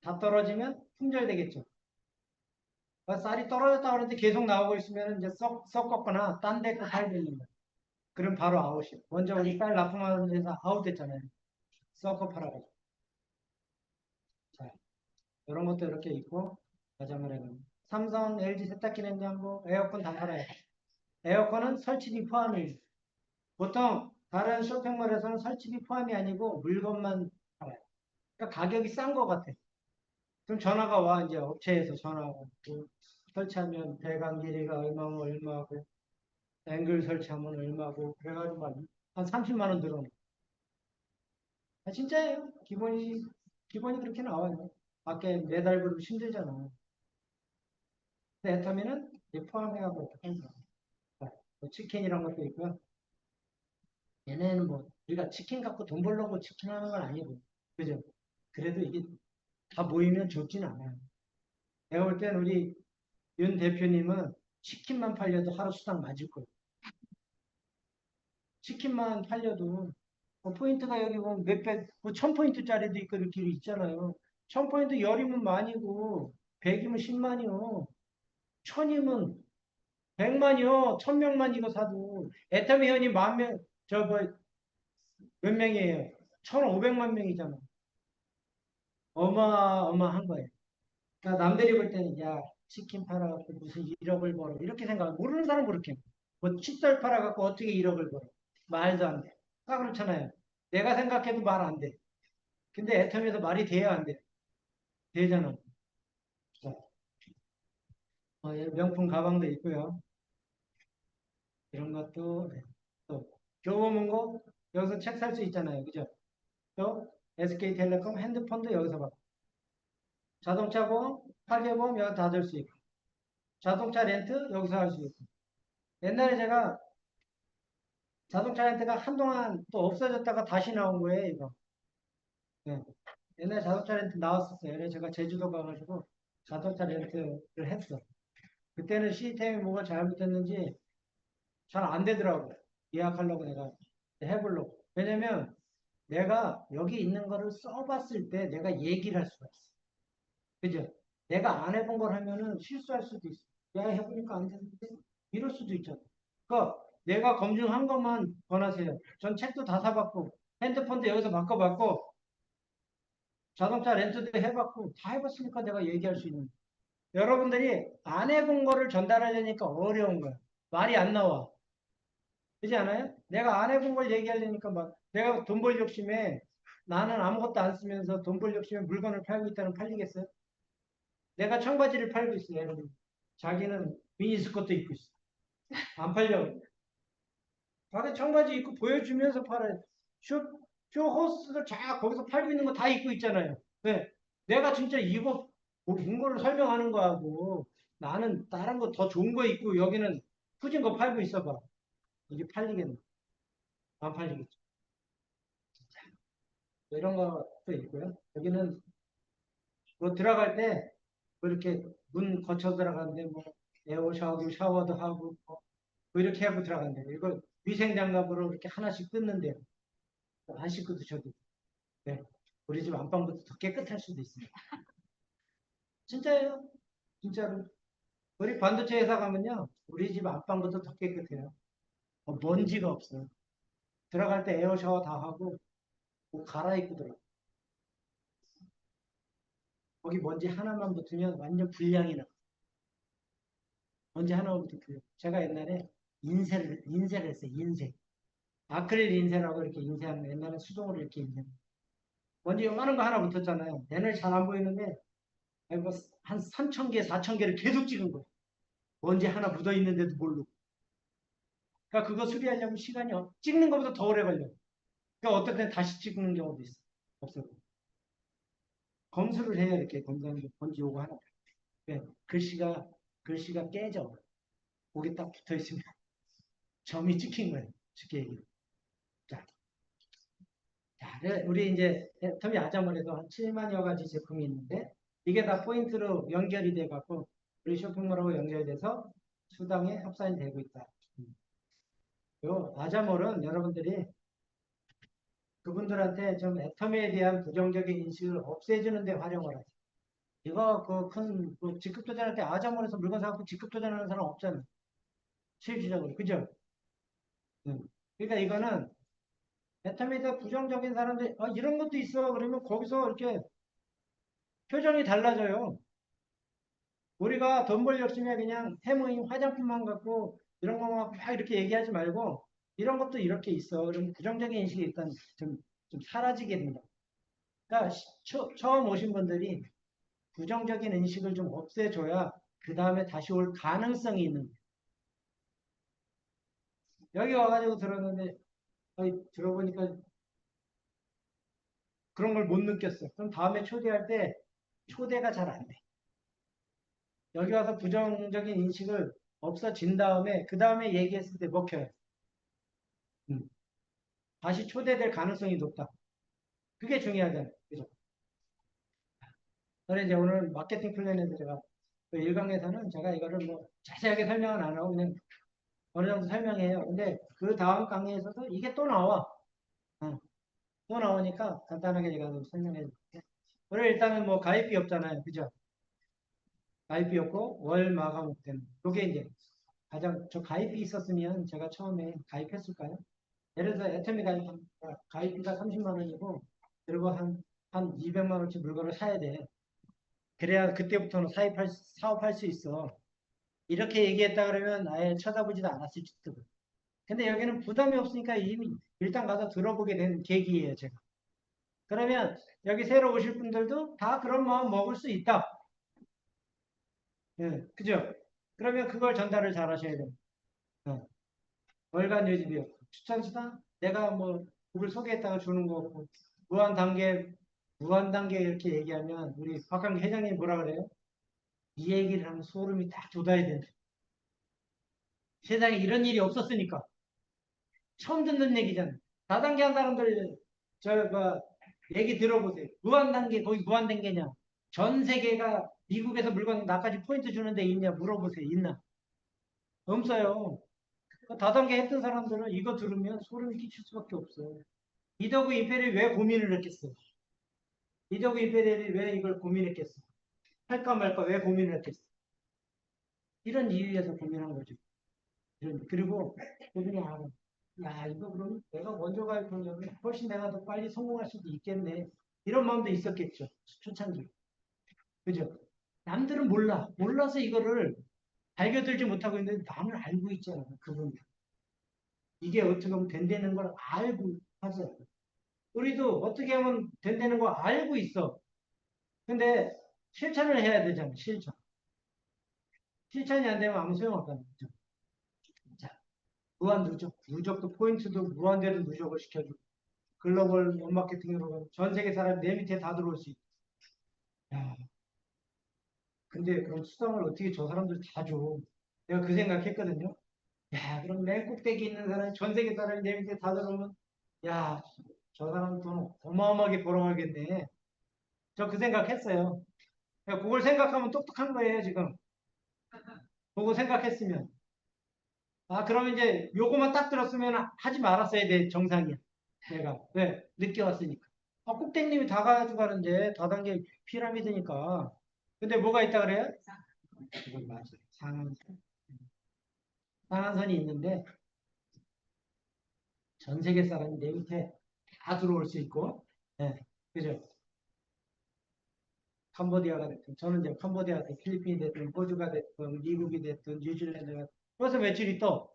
다 떨어지면 품절되겠죠. 쌀이 떨어졌다 그러는데 계속 나오고 있으면 이제 썩었거나 딴 데 거 팔고 있는 거예요. 그럼 바로 아웃이에요. 먼저 우리 쌀 납품하는 데서 아웃됐잖아요. 썩어 팔아가지고. 자, 이런 것도 이렇게 있고, 가자말에는 삼성, LG 세탁기 냉장고, 에어컨 다 팔아요. 에어컨은 설치비 포함이에요. 보통 다른 쇼핑몰에서는 설치비 포함이 아니고 물건만 팔아요. 그러니까 가격이 싼 것 같아. 그럼 전화가 와, 이제 업체에서 전화가 와. 설치하면 배관 길이가 얼마면 얼마고, 앵글 설치하면 얼마고, 그래가지고 막 한 30만 원 들어오는. 아, 진짜예요. 기본이 그렇게 나와요. 밖에 매달 그러고 힘들잖아. 근데 애터미는 포함해가고 이렇게 하는 거야. 자, 뭐 치킨이란 것도 있고요. 얘네는 뭐, 우리가 치킨 갖고 돈 벌려고 치킨 하는 건 아니고. 그죠? 그래도 이게 다 모이면 좋진 않아요. 내가 볼 땐 우리 윤 대표님은 치킨만 팔려도 하루 수당 맞을 거예요. 치킨만 팔려도 포인트가 여기 보면 몇백, 뭐 1000포인트짜리도 있고 이렇게 있잖아요. 1000포인트 열이면 만이고 100이면 10만이요. 1000이면 100만이요. 1000명만 이거 사도 애터미 회원이 만 명, 저 뭐 몇 명이에요? 1500만 명이잖아. 어마어마한 거예요. 그러니까 남들이 볼 때는 야 치킨 팔아갖고 무슨 1억을 벌어 이렇게 생각. 모르는 사람 그렇게. 뭐 칫솔 팔아갖고 어떻게 1억을 벌어? 말도 안 돼. 딱 그렇잖아요. 내가 생각해도 말 안 돼. 근데 애텀에서 말이 돼야 안 돼. 되잖아. 자, 예, 명품 가방도 있고요. 이런 것도 네. 또 교보문고 여기서 책 살 수 있잖아요. 그죠? 또 SK텔레콤 핸드폰도 여기서 받고 자동차 보험, 팔개 보험 여기 다 들 수 있고 자동차 렌트 여기서 할 수 있고 옛날에 제가 자동차 렌트가 한동안 또 없어졌다가 다시 나온 거예요. 이거. 네. 옛날에 자동차 렌트 나왔었어요. 그래서 제가 제주도 가가지고 자동차 렌트를 했어. 그때는 시스템이 뭐가 잘못됐는지 잘 안 되더라고요. 예약하려고 내가 해보려고. 왜냐면 내가 여기 있는 거를 써봤을 때 내가 얘기를 할 수가 있어. 그죠? 내가 안 해본 걸 하면은 실수할 수도 있어. 야, 해보니까 안 되는데? 이럴 수도 있잖아. 그러니까 내가 검증한 것만 권하세요. 전 책도 다 사봤고, 핸드폰도 여기서 바꿔봤고, 자동차 렌트도 해봤고, 다 해봤으니까 내가 얘기할 수 있는. 여러분들이 안 해본 거를 전달하려니까 어려운 거야. 말이 안 나와. 그렇지 않아요? 내가 안 해본 걸 얘기하려니까 막 내가 돈 벌 욕심에 나는 아무것도 안 쓰면서 돈 벌 욕심에 물건을 팔고 있다는 팔리겠어요? 내가 청바지를 팔고 있어요. 여러분. 자기는 미니스커트 입고 있어. 안 팔려. 다들 청바지 입고 보여주면서 팔아요. 쇼, 쇼호스를 쫙 거기서 팔고 있는 거 다 입고 있잖아요. 네. 내가 진짜 이거 본 거를 설명하는 거하고 나는 다른 거 더 좋은 거 입고 여기는 후진 거 팔고 있어 봐. 이게 팔리겠네. 안 팔리겠죠. 이런 것도 있고요. 여기는 뭐 들어갈 때, 뭐 이렇게 문 거쳐 들어가는데, 뭐, 에어샤워도 샤워도 하고, 뭐 이렇게 하고 들어간대요. 이거 위생장갑으로 이렇게 하나씩 뜯는데요. 안 씻고 드셔도. 네. 우리 집 안방부터 더 깨끗할 수도 있습니다. 진짜예요. 진짜로. 우리 반도체 회사 가면요. 우리 집 안방부터 더 깨끗해요. 먼지가 없어요. 들어갈 때 에어 샤워 다 하고 옷 갈아입고 들어가. 거기 먼지 하나만 붙으면 완전 불량이 나. 먼지 하나만 붙으면. 제가 옛날에 인쇄를 했어요. 인쇄. 아크릴 인쇄라고 이렇게 인쇄하는 옛날에 수동으로 이렇게 인쇄. 먼지 요만한 거 하나 붙었잖아요. 얘는 잘 안 보이는데 아이고, 한 3,000개, 4,000개를 계속 찍은 거예요. 먼지 하나 묻어 있는데도 모르고. 그러니까 그거 수리하려면 시간이 찍는 것보다 더 오래 걸려요. 그러니까 어떨 때 다시 찍는 경우도 있어. 없어요. 검수를 해야 이렇게 검사하는 게 먼지 요거 하나. 네, 글씨가 깨져. 거기 딱 붙어 있으면 점이 찍힌 거예요. 쉽게 얘기해. 자, 우리 이제 애터미 아자몰에도 한 7만여 가지 제품이 있는데 이게 다 포인트로 연결이 돼 갖고 우리 쇼핑몰하고 연결돼서 수당에 합산이 되고 있다. 요 아자몰은 여러분들이 그분들한테 좀 애터미에 대한 부정적인 인식을 없애주는 데 활용을 하죠. 이거 직급 도전할 때 아자몰에서 물건 사갖고 직급 도전하는 사람 없잖아요. 실질적으로. 그죠? 그러니까 이거는 애터미에 대한 부정적인 사람들, 이런 것도 있어. 그러면 거기서 이렇게 표정이 달라져요. 우리가 돈 벌 열심히 그냥 해모임 화장품만 갖고 이런 거만 막 이렇게 얘기하지 말고 이런 것도 이렇게 있어. 그럼 부정적인 인식이 일단 좀 사라지게 된다. 그러니까 처음 오신 분들이 부정적인 인식을 좀 없애줘야 그 다음에 다시 올 가능성이 있는 거예요. 여기 와가지고 들었는데 들어보니까 그런 걸 못 느꼈어. 그럼 다음에 초대할 때 초대가 잘 안 돼. 여기 와서 부정적인 인식을 없어진 다음에 그 다음에 얘기했을 때 먹혀요. 다시 초대될 가능성이 높다. 그게 중요하잖아요. 그죠? 그래서 이제 오늘 마케팅 플랜에 들어가 그 일강에서는 제가 이거를 뭐 자세하게 설명은 안 하고 그냥 어느 정도 설명해요. 근데 그 다음 강의에서도 이게 또 나와. 또 나오니까 간단하게 제가 좀 설명해 드릴게요. 오늘 일단은 뭐 가입비 없잖아요. 그죠? 가입비 없고 월 마감 되는. 그게 이제 저 가입비 있었으면 제가 처음에 가입했을까요? 예를 들어 애터미 가입비가 30만 원이고 그리고 한 200만 원치 물건을 사야 돼. 그래야 그때부터는 사업할 수 있어. 이렇게 얘기했다 그러면 아예 쳐다보지도 않았을 수도. 근데 여기는 부담이 없으니까 이미 일단 가서 들어보게 된 계기예요, 제가. 그러면 여기 새로 오실 분들도 다 그런 마음 먹을 수 있다. 예, 그죠? 그러면 그걸 전달을 잘 하셔야 돼요. 월간 유지비요. 추천수당? 내가 뭐 그걸 소개했다가 주는 거고 무한 단계 이렇게 얘기하면 우리 박강기 회장님 뭐라 그래요? 이 얘기를 하면 소름이 딱 돋아야 된다. 세상에 이런 일이 없었으니까. 처음 듣는 얘기잖아요. 다단계 한 사람들, 얘기 들어보세요. 무한단계, 거기 무한단계냐? 전 세계가 미국에서 물건 나까지 포인트 주는 데 있냐? 물어보세요. 있나? 없어요. 다단계 했던 사람들은 이거 들으면 소름이 끼칠 수밖에 없어요. 이더구 임페리얼이 왜 고민을 했겠어요? 이더구 임페리얼이 왜 이걸 고민했겠어요? 할까 말까 왜 고민을 했겠어요? 이런 이유에서 고민한 거죠. 그리고 그분이 야, 이거 그럼 내가 먼저 가입하려면 훨씬 내가 더 빨리 성공할 수도 있겠네. 이런 마음도 있었겠죠. 초창기. 그죠? 남들은 몰라. 몰라서 이거를 발견들지 못하고 있는데 남을 알고 있잖아. 그분. 이게 어떻게 하면 된다는 걸 알고 하죠. 우리도 어떻게 하면 된다는 거 알고 있어. 근데 실천을 해야 되잖아. 실천. 실천이 안 되면 아무 소용없다는 거죠. 자, 무한 누적. 누적도 포인트도 무한대로 누적을 시켜주고. 글로벌 원마케팅으로 전 세계 사람 내 밑에 다 들어올 수 있다. 야, 근데 그럼 수당을 어떻게 저 사람들 다 줘? 내가 그 생각했거든요. 야, 그럼 맨 꼭대기 있는 사람, 전 세계 사람이 내 밑에 다 들어오면, 야, 저 사람 돈 어마어마하게 벌어가겠네. 저 그 생각했어요. 그걸 생각하면 똑똑한 거예요, 지금. 그거 생각했으면. 아, 그러면 이제 요거만 딱 들었으면 하지 말았어야 돼, 정상이야. 내가. 왜? 늦게 왔으니까. 아, 꼭대님이 다 가져가는데 다단계 피라미드니까. 근데 뭐가 있다 그래요? 그건 맞아요. 상한선. 상한선이 있는데 전 세계 사람이 내 밑에 다 들어올 수 있고, 예, 그죠? 캄보디아가 됐든, 저는 이제 캄보디아가 됐든, 필리핀이 됐든, 호주가 됐든, 미국이 됐든, 뉴질랜드가 됐든, 벌써 며칠이 떠.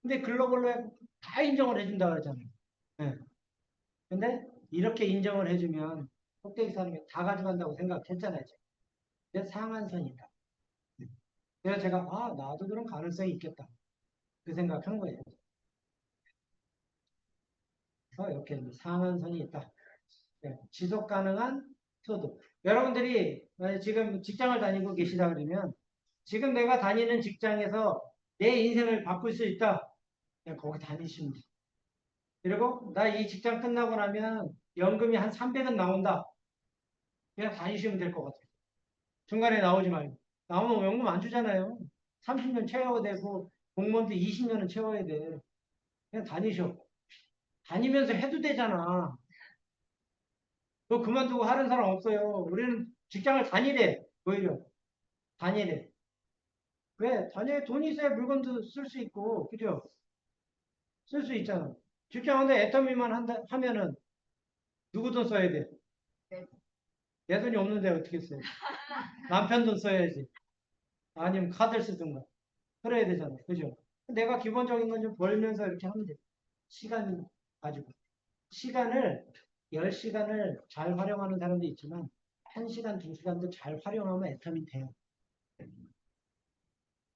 근데 글로벌로 다 인정을 해준다 그러잖아요. 예. 근데 이렇게 인정을 해주면 꼭대기 사람이 다 가져간다고 생각했잖아요. 근데 상한선이다. 그래서 제가, 아, 나도 그런 가능성이 있겠다. 그 생각한 거예요. 그래서 이렇게 상한선이 있다. 네, 지속 가능한 소득. 여러분들이 만약 지금 직장을 다니고 계시다 그러면 지금 내가 다니는 직장에서 내 인생을 바꿀 수 있다. 그냥 거기 다니시면 돼요. 그리고 나 이 직장 끝나고 나면 연금이 한 300은 나온다. 그냥 다니시면 될 것 같아요. 중간에 나오지 말고. 나오면 연금 안 주잖아요. 30년 채워야 되고 공무원도 20년은 채워야 돼. 그냥 다니셔. 다니면서 해도 되잖아. 그거 그만두고 하는 사람 없어요. 우리는 직장을 다니래. 오히려. 다니래. 왜? 다니에 돈이 있어야 물건도 쓸 수 있고, 그죠? 쓸 수 있잖아. 직장인데 애터미만 하면은 누구 돈 써야 돼? 내 돈이 없는데 어떻게 써요? 남편 돈 써야지. 아니면 카드를 쓰든가. 그래야 되잖아. 그죠? 내가 기본적인 건 좀 벌면서 이렇게 하면 돼. 시간 가지고. 시간을, 10시간을 잘 활용하는 사람도 있지만, 1시간, 2시간도 잘 활용하면 애터미 돼요.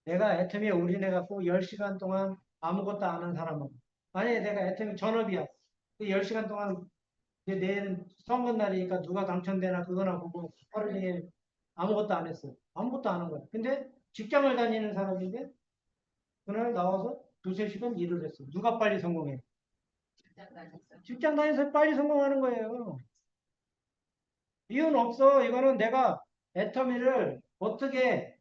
내가 애터미에 올인해갖고 10시간 동안 아무것도 안 한 사람은, 만약에 내가 애터미 전업이야. 10시간 동안 이제 내일 선거 날이니까 누가 당첨되나 그거나 보고 하루 종일 아무것도 안 했어. 아무것도 안 한 거야. 근데 직장을 다니는 사람인데 그날 나와서 두세 시간 일을 했어. 누가 빨리 성공해? 직장 다니면서 빨리 성공하는 거예요. 이유는 없어. 이거는 내가 애터미를 어떻게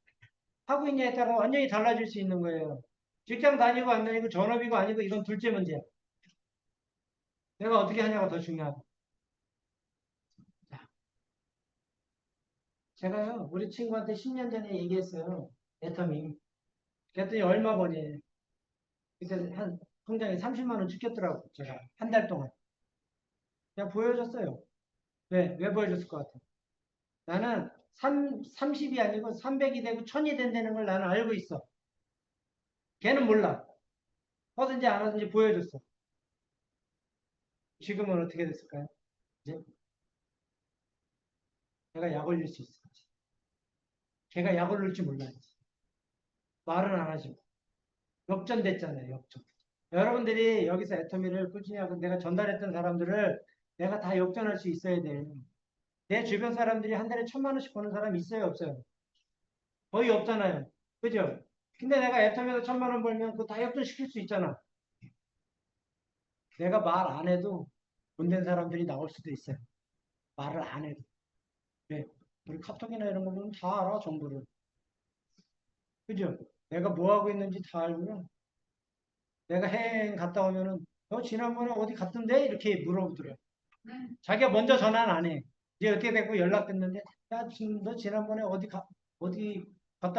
하고 있냐에 따라 완전히 달라질 수 있는 거예요. 직장 다니고 안 다니고 전업이고 아니고 이건 둘째 문제야. 내가 어떻게 하냐가 더 중요하다. 자, 제가요, 우리 친구한테 10년 전에 얘기했어요. 애터미. 그랬더니 얼마 버니? 그때 한 통장에 30만 원 찍혔더라고. 제가 한 달 동안. 그냥 보여줬어요. 왜 보여줬을 것 같아? 나는 30이 아니고 300이 되고 1000이 된다는 걸 나는 알고 있어. 걔는 몰라. 하든지 안 하든지 보여줬어. 지금은 어떻게 됐을까요? 이제 내가 약 올릴 수 있어. 걔가 약 올릴 줄 몰라야지. 말은 안 하지. 역전됐잖아요. 역전. 여러분들이 여기서 애터미를 꾸준히 하고 내가 전달했던 사람들을 내가 다 역전할 수 있어야 돼. 내 주변 사람들이 한 달에 1000만 원씩 버는 사람이 있어요, 없어요? 거의 없잖아요. 그죠? 근데 내가 애터미에서 1000만 원 벌면 그거 다 역전시킬 수 있잖아. 내가 말 안 해도 돈 된 사람들이 나올 수도 있어요. 말을 안 해도. 네. 우리 카톡이나 이런 거 보면 다 알아, 정보를. 그죠? 내가 뭐 하고 있는지 다 알고요. 내가 해외여행 갔다 오면은 너 지난번에 어디 갔던데? 이렇게 물어보더래요. 자기가 먼저 전화는 안 해. 이제 어떻게 됐고 연락됐는데 야, 지금 너 지난번에 어디 갔다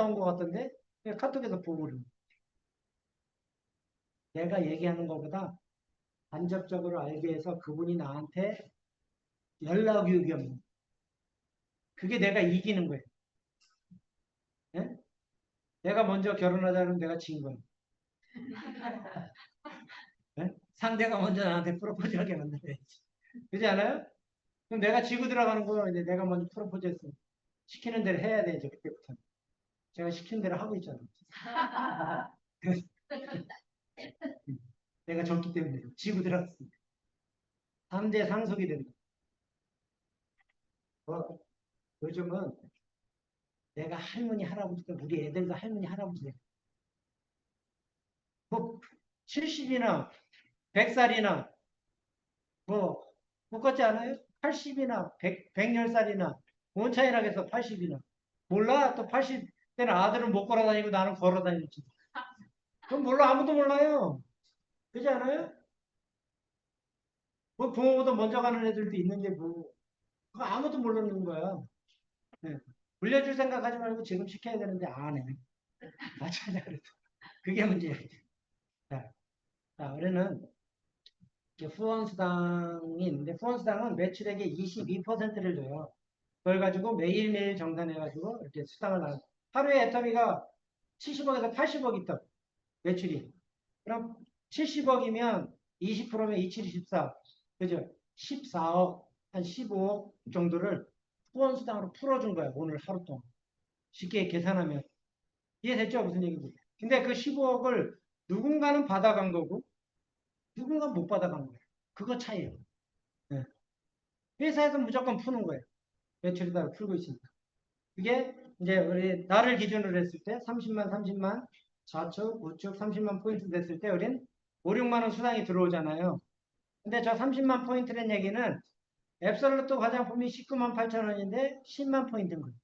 온 것 같던데? 그냥 카톡에서 보고 그래. 내가 얘기하는 것보다 간접적으로 알게 해서 그분이 나한테 연락이 오게 하면 그게 내가 이기는 거예요. 예? 내가 먼저 결혼하자 그러면 내가 진 거예요. 예? 상대가 먼저 나한테 프로포즈하게 만들어야지. 그렇지 않아요? 그럼 내가 지고 들어가는 거예요. 이제 내가 먼저 프로포즈 했으면. 시키는 대로 해야 돼, 이제 그때부터. 제가 시킨 대로 하고 있잖아요. 내가 졌기 때문에 지고 들어갔습니다. 3대 상속이 된다. 뭐, 요즘은 내가 할머니, 할아버지 때 우리 애들도 할머니, 할아버지 돼. 뭐 70이나 100살이나 뭐 똑같지 않아요? 80이나 100, 110살이나 뭔 차이 나겠어, 80이나. 몰라? 또 80대는 아들은 못 걸어 다니고 나는 걸어 다녔지. 그럼 몰라, 아무도 몰라요. 그렇지 않아요? 뭐 부모보다 먼저 가는 애들도 있는데 뭐. 그거 아무도 모르는 거야. 네. 물려줄 생각하지 말고 지금 시켜야 되는데 안 해. 맞아, 그래도. 그게 문제야. 자, 우리는 이제 후원수당이 있는데 후원수당은 매출액의 22%를 줘요. 그걸 가지고 매일매일 정산해가지고 이렇게 수당을 나눠. 하루에 애터미가 70억에서 80억 있다. 매출이. 그럼 70억이면 20%면 27, 24. 그죠? 14억, 한 15억 정도를 후원수당으로 풀어준 거야. 오늘 하루 동안. 쉽게 계산하면. 이해됐죠? 무슨 얘기인지. 근데 그 15억을 누군가는 받아간 거고, 누군가는 못 받아간 거예요. 그거 차이예요. 네. 회사에서 무조건 푸는 거예요. 매출에 따라 풀고 있으니까. 그게 이제 우리 나를 기준으로 했을 때 30만, 30만, 4축, 5축, 30만 포인트 됐을 때 우린 5, 6만 원 수당이 들어오잖아요. 근데 저 30만 포인트라는 얘기는 앱솔루트 화장품이 19만 8천 원인데 10만 포인트인 거예요.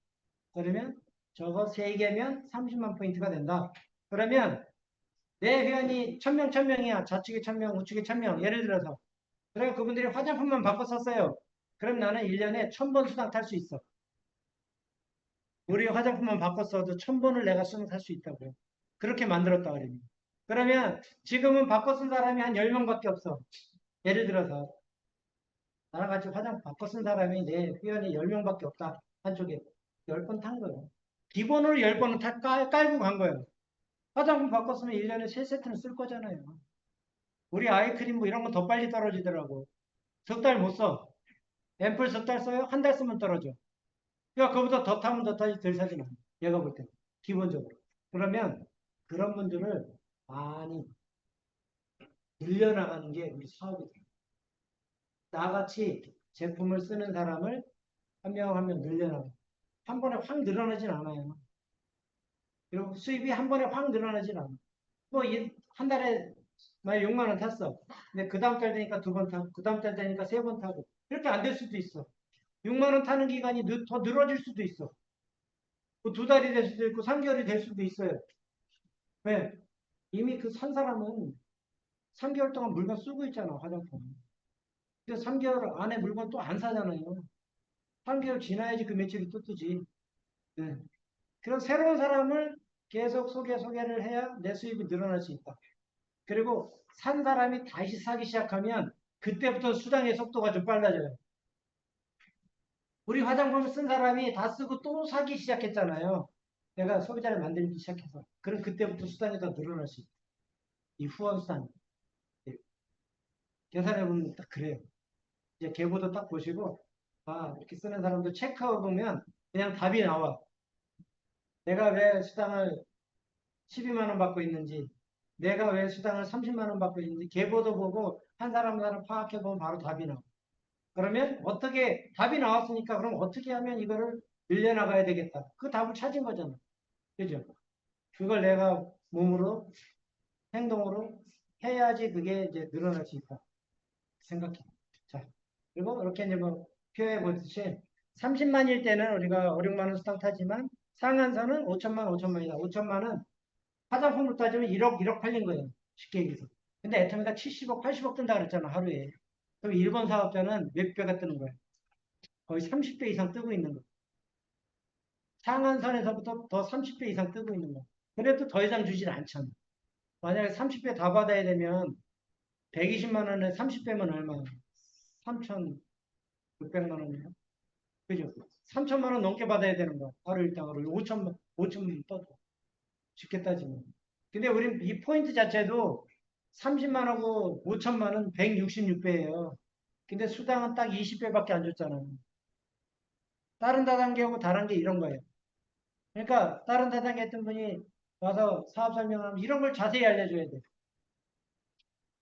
그러면 저거 3개면 30만 포인트가 된다. 그러면 내 회원이 1000명, 1000명이야. 좌측에 1000명, 우측에 1000명. 예를 들어서. 그러면 그분들이 화장품만 바꿔 썼어요. 그럼 나는 1년에 1000번 수당 탈 수 있어. 우리 화장품만 바꿔 써도 1000번을 내가 수당 탈 수 있다고요. 그렇게 만들었다 그러면. 그러면 지금은 바꿔 쓴 사람이 한 10명밖에 없어. 예를 들어서 나랑 같이 화장품 바꿔 쓴 사람이 내 회원이 10명밖에 없다. 한쪽에 10번 탄 거예요. 기본으로 10번은 다 깔고 간 거예요. 화장품 바꿨으면 1년에 3세트는 쓸 거잖아요. 우리 아이크림 뭐 이런 거 더 빨리 떨어지더라고. 석 달 못 써. 앰플 석 달 써요? 한 달 쓰면 떨어져. 그러니까 그거보다 더 타면 더 타지 덜 사진 않아. 얘가 볼 때. 기본적으로. 그러면 그런 분들을 많이 늘려나가는 게 우리 사업이 돼요. 나같이 제품을 쓰는 사람을 한 명 한 명 늘려나가. 한 번에 확 늘어나진 않아요. 그리고 수입이 한 번에 확 늘어나진 않아. 뭐, 한 달에 만약 6만 원 탔어. 근데 그 다음 달 되니까 2번 타고, 그 다음 달 되니까 3번 타고. 이렇게 안 될 수도 있어. 6만 원 타는 기간이 더 늘어질 수도 있어. 뭐 2달이 될 수도 있고 3개월이 될 수도 있어요. 왜? 이미 그 산 사람은 3개월 동안 물건 쓰고 있잖아, 화장품. 근데 3개월 안에 물건 또 안 사잖아요. 3개월 지나야지 그 매출이 또 뜨지. 네. 그런 새로운 사람을 계속 소개를 해야 내 수입이 늘어날 수 있다. 그리고 산 사람이 다시 사기 시작하면 그때부터 수당의 속도가 좀 빨라져요. 우리 화장품을 쓴 사람이 다 쓰고 또 사기 시작했잖아요. 내가 소비자를 만들기 시작해서. 그럼 그때부터 수당이 더 늘어날 수 있다. 이 후원 수당. 예. 계산해보면 딱 그래요. 이제 계보도 딱 보시고, 아, 이렇게 쓰는 사람도 체크해보면 그냥 답이 나와. 내가 왜 수당을 12만 원 받고 있는지, 내가 왜 수당을 30만 원 받고 있는지, 계보도 보고 한 사람 한 사람 파악해보면 바로 답이 나와. 그러면 어떻게, 답이 나왔으니까 그럼 어떻게 하면 이거를 늘려나가야 되겠다. 그 답을 찾은 거잖아. 그죠? 그걸 내가 몸으로, 행동으로 해야지 그게 이제 늘어날 수 있다. 생각해. 자, 그리고 이렇게 이제 뭐 표해 보듯이 30만일 때는 우리가 5, 6만 원 수당 타지만 상한선은 5천만, 5천만이다. 5천만은 화장품으로 따지면 1억 팔린 거예요. 쉽게 얘기해서. 근데 애터미가 70억, 80억 뜬다 그랬잖아, 하루에. 그럼 일본 사업자는 몇 배가 뜨는 거예요? 거의 30배 이상 뜨고 있는 거예요. 상한선에서부터 더 30배 이상 뜨고 있는 거예요. 그래도 더 이상 주질 않잖아. 만약에 30배 다 받아야 되면 120만 원에 30배면 얼마예요? 3,600만 원이에요. 그죠? 3천만 원 넘게 받아야 되는 거야. 하루 일당으로. 5천만 떠도. 쉽게 따지면. 근데 우린 이 포인트 자체도 30만하고 5천만은 166배예요. 근데 수당은 딱 20배밖에 안 줬잖아요. 다른 다단계하고 다른 게 이런 거예요. 그러니까 다른 다단계 했던 분이 와서 사업 설명하면 이런 걸 자세히 알려줘야 돼.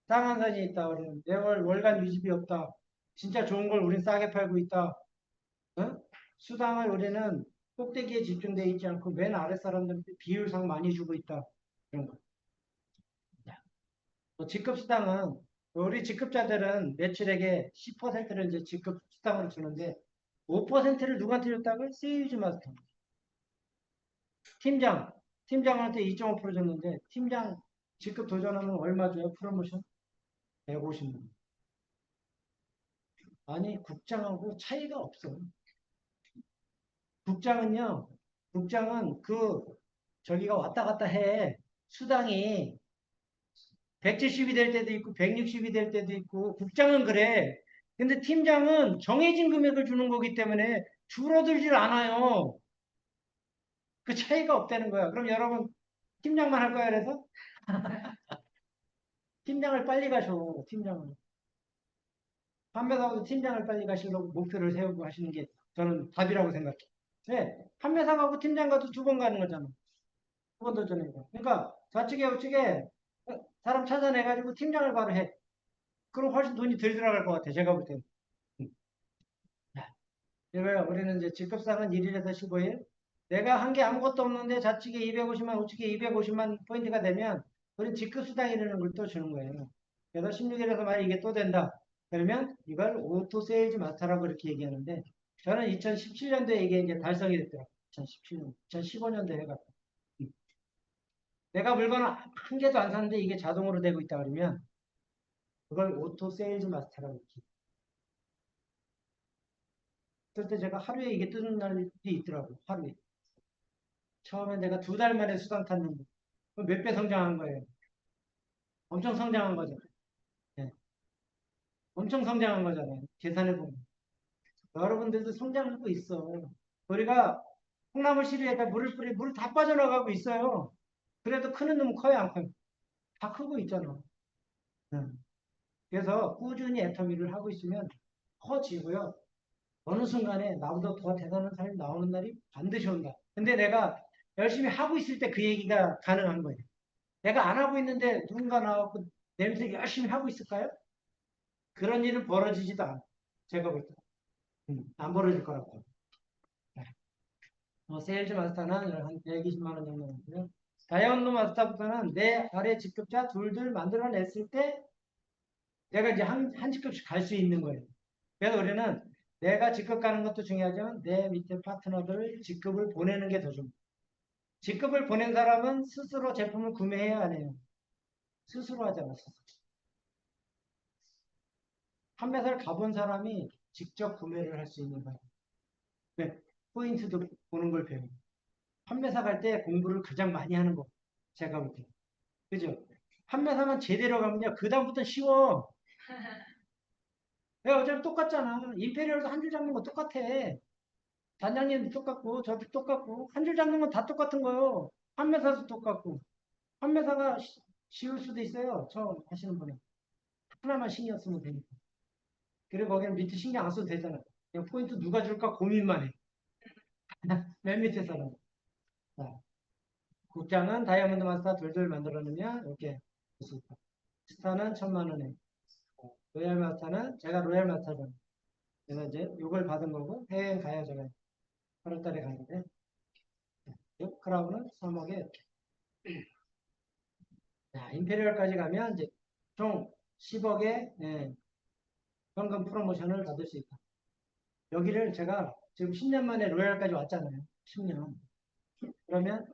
상한선이 있다. 우리는 매월 월간 유지비 없다. 진짜 좋은 걸 우린 싸게 팔고 있다. 어? 수당을 우리는 꼭대기에 집중되어 있지 않고 맨 아래 사람들한테 비율상 많이 주고 있다. 이런 거. 직급수당은 우리 직급자들은 매출액의 10%를 이제 직급수당으로 주는데 5%를 누구한테 줬다고요? 세일즈 마스터. 팀장한테 2.5% 줬는데 팀장 직급 도전하면 얼마 줘요? 프로모션? 150만 원. 아니 국장하고 차이가 없어. 국장은 저기가 왔다 갔다 해. 수당이 170이 될 때도 있고 160이 될 때도 있고 국장은 그래. 근데 팀장은 정해진 금액을 주는 거기 때문에 줄어들질 않아요. 그 차이가 없다는 거야. 그럼 여러분 팀장만 할 거야 그래서? 팀장을 빨리 가셔. 팀장을. 판매사하고 팀장을 빨리 가시려고 목표를 세우고 하시는 게 저는 답이라고 생각해. 네, 판매사하고 팀장과도 두 번 가는 거잖아. 두 번 도전해봐. 그러니까 좌측에 우측에 사람 찾아내가지고 팀장을 바로 해. 그럼 훨씬 돈이 덜 들어갈 것 같아. 제가 볼 때는. 이거요. 우리는 이제 직급상은 1일에서 15일. 내가 한 게 아무것도 없는데 좌측에 250만, 우측에 250만 포인트가 되면 우리는 직급 수당이라는 걸 또 주는 거예요. 그래서 16일에서 만약 이게 또 된다. 그러면 이걸 오토 세일즈 마스터라고 이렇게 얘기하는데 저는 2017년도에 이게 이제 달성이 됐더라고요. 2017년, 2015년도에 해갖고. 내가 물건을 한 개도 안 샀는데 이게 자동으로 되고 있다 그러면 그걸 오토 세일즈 마스터라고 이렇게. 그때 제가 하루에 이게 뜨는 날이 있더라고요. 하루에. 처음에 내가 2달 만에 수당 탔는데 몇 배 성장한 거예요. 엄청 성장한 거죠. 네. 엄청 성장한 거잖아요. 계산해보면. 여러분들도 성장하고 있어. 우리가 콩나물 시루에다 물을 뿌리 물 다 빠져나가고 있어요. 그래도 크는 놈은 커요, 안 커요? 다 크고 있잖아. 네. 그래서 꾸준히 애터미를 하고 있으면 커지고요. 어느 순간에 나보다 더 대단한 사람이 나오는 날이 반드시 온다. 근데 내가 열심히 하고 있을 때 그 얘기가 가능한 거예요. 내가 안 하고 있는데 누군가 나와서 냄새 열심히 하고 있을까요? 그런 일은 벌어지지도 않아. 제가 볼 때. 안 벌어질 거라고. 세일즈 마스터는 한 120만 원 정도 되고요. 다이아몬드 마스터부터는 내 아래 직급자 둘둘 만들어냈을 때 내가 이제 한 직급씩 갈 수 있는 거예요. 그래서 우리는 내가 직급 가는 것도 중요하지만 내 밑에 파트너들 직급을 보내는 게 더 중요해요. 직급을 보낸 사람은 스스로 제품을 구매해야 안 해요. 스스로 하잖아. 스스로. 판매사를 가본 사람이 직접 구매를 할 수 있는 거예요. 네, 포인트도 보는 걸 배워요. 판매사 갈 때 공부를 가장 많이 하는 거. 제가 볼 때. 그죠? 판매사만 제대로 가면요. 그 다음부터 쉬워. 내가 어차피 똑같잖아. 임페리얼도 한 줄 잡는 거 똑같아. 단장님도 똑같고, 저도 똑같고, 한 줄 잡는 건 다 똑같은 거요. 판매사도 똑같고. 판매사가 쉬울 수도 있어요. 처음 하시는 분은. 하나만 신경 쓰면 되니까. 그리고 거기는 밑에 신경 안 써도 되잖아. 그냥 포인트 누가 줄까 고민만 해. 맨 밑에 사람. 자, 국장은 다이아몬드 마스터 둘둘 만들어놓으면 이렇게 볼수 있다. 스타는 1,000만 원에. 로얄 마스터는 제가 로얄 마스터잖아. 그래서 이제 이걸 받은 거고 해외 가야 제가 8월달에 가는데 크라운은 3억에 이렇게. 자, 임페리얼까지 가면 이제 총 10억의 현금 프로모션을 받을 수 있다. 여기를 제가 지금 10년 만에 로얄까지 왔잖아요. 10년. 그러면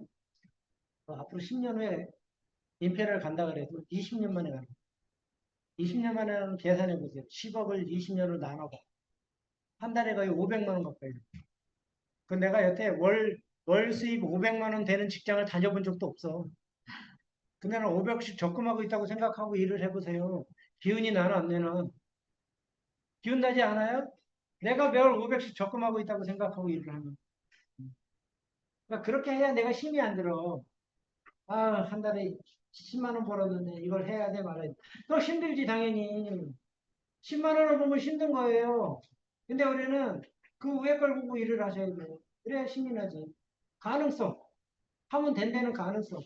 앞으로 10년 후에 임페리얼 간다 그래도 20년 만에 가는 20년 만에 계산해 보세요. 10억을 20년으로 나눠봐. 한 달에 거의 500만 원 가까이. 그 내가 여태 월 수입 500만 원 되는 직장을 다녀본 적도 없어. 근데 는 500씩 적금하고 있다고 생각하고 일을 해보세요. 기운이 나나 안 내나. 기운 나지 않아요? 내가 매월 500씩 적금하고 있다고 생각하고 일을 하면. 그러니까 그렇게 해야 내가 힘이 안 들어. 아, 한 달에 10만 원 벌었는데 이걸 해야 돼 말아야 돼. 또 힘들지 당연히. 10만 원을 보면 힘든 거예요. 근데 우리는 그 위에 걸 보고 일을 하셔야 돼요. 그래야 힘이 나지. 가능성. 하면 된다는 가능성.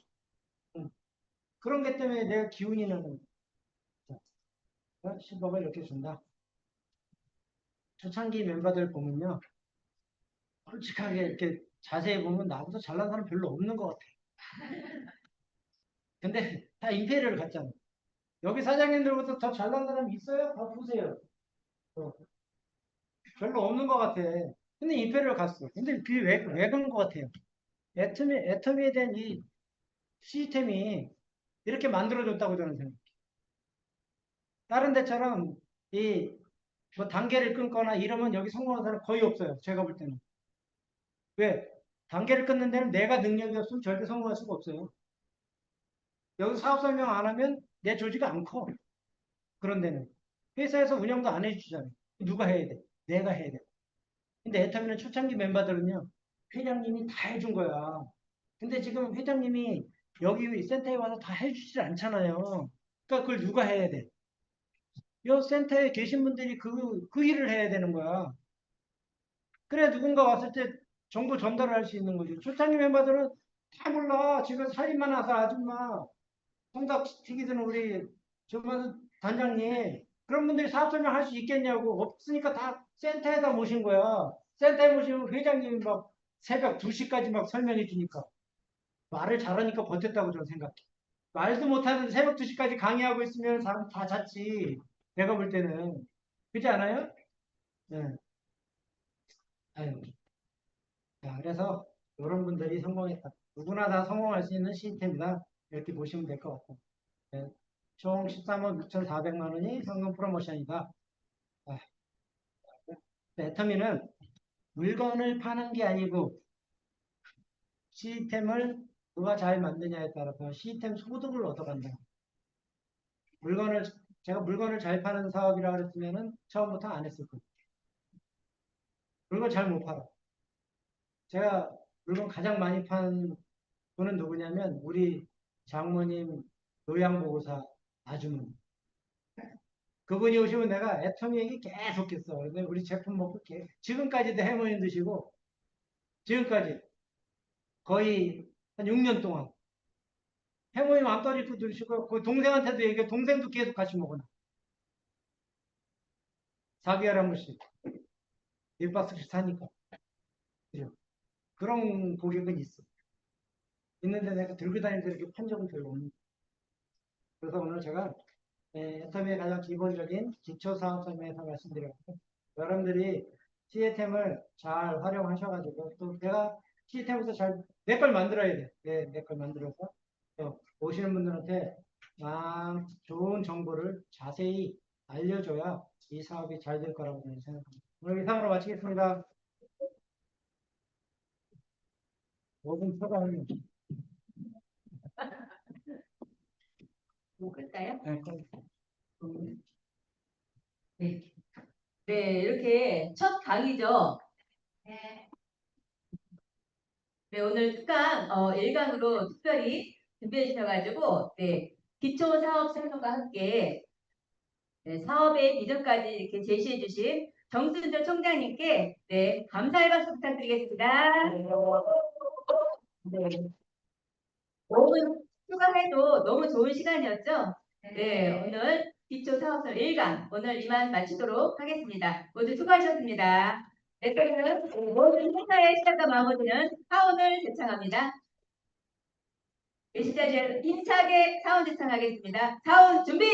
응. 그런 게 때문에 내가 기운이 나는 거야. 10억을 이렇게 준다. 초창기 멤버들 보면요. 솔직하게 이렇게 자세히 보면 나보다 잘난 사람 별로 없는 것 같아. 근데 다 임페리얼 갔잖아. 여기 사장님들보다 더 잘난 사람 있어요? 다 보세요. 별로 없는 것 같아. 근데 임페리얼 갔어. 근데 그게 왜 그런 것 같아요? 애터미에 대한 이 시스템이 이렇게 만들어졌다고 저는 생각해요. 다른 데처럼 이 뭐 단계를 끊거나 이러면 여기 성공한 사람 거의 없어요. 제가 볼 때는. 왜? 단계를 끊는 데는 내가 능력이 없으면 절대 성공할 수가 없어요. 여기 사업 설명 안 하면 내 조직이 안 커. 그런 데는. 회사에서 운영도 안 해주잖아요. 누가 해야 돼? 내가 해야 돼. 근데 애터미는 초창기 멤버들은요, 회장님이 다 해준 거야. 근데 지금 회장님이 여기 센터에 와서 다 해주질 않잖아요. 그러니까 그걸 누가 해야 돼? 이 센터에 계신 분들이 그 일을 해야 되는 거야. 그래 누군가 왔을 때 정보 전달을 할 수 있는 거죠. 초창기 멤버들은 다 몰라. 지금 살림만 하사 아줌마, 통닭 튀기던 우리 저번 단장님 그런 분들이 사업 설명할 수 있겠냐고. 없으니까 다 센터에다 모신 거야. 센터에 모시면 회장님이 막 새벽 2시까지 막 설명해 주니까 말을 잘하니까 버텼다고 저는 생각해. 말도 못하는 새벽 2시까지 강의하고 있으면 사람 다 잤지. 내가 볼 때는. 그렇지 않아요? 네. 아유. 자, 그래서 이런 분들이 성공했다. 누구나 다 성공할 수 있는 시스템이다. 이렇게 보시면 될 것 같고. 네. 총 13억 6,400만 원이 현금 프로모션이다. 아, 애터미는 물건을 파는 게 아니고 시스템을 누가 잘 만드냐에 따라서 시스템 소득을 얻어간다. 물건을 제가 물건을 잘 파는 사업이라 그랬으면은 처음부터 안 했을 거예요. 물건 잘 못 팔아. 제가 물건 가장 많이 판 분은 누구냐면 우리 장모님 요양보호사 아주머니. 그분이 오시면 내가 애터미 얘기 계속 했어. 근데 우리 제품 먹고 지금까지도 해모인 드시고 지금까지 거의 한 6년 동안 해모임 안 떨어지고 드시고 그 동생한테도 얘기해. 동생도 계속 같이 먹어놔. 4개월에 한 번씩 1박스씩 사니까. 그죠? 그런 고객은 있어. 있는데 내가 들고 다니면서 이렇게 판 적은 별로 없는. 그래서 오늘 제가 애터미의 가장 기본적인 기초사업 설명에서 말씀드렸고 여러분들이 시스템을 잘 활용하셔가지고 또 내가 시스템부터 잘 내 걸 만들어야 돼. 내 걸 만들어서 오시는 분들한테 좋은 정보를 자세히 알려줘야 이 사업이 잘 될 거라고 저는 생각합니다. 오늘 이상으로 마치겠습니다. 5분 초과하면 뭐 끌까요? 네, 네. 네, 이렇게 첫 강의죠. 네, 오늘 특강 1강으로 특별히 준비해 주셔가지고 네, 기초 사업 설명과 함께 네, 사업의 비전까지 이렇게 제시해 주신 정순조 총장님께 네, 감사의 박수 부탁드리겠습니다. 네. 5분 추가해도 너무 좋은 시간이었죠? 네, 오늘 기초 사업설 1강 오늘 이만 마치도록 하겠습니다. 모두 수고하셨습니다. 네, 그러면 모든 행사의 시작과 마무리는 사원을 제창합니다. 이 시작에 힘차게 사원 제창하겠습니다. 사원 준비!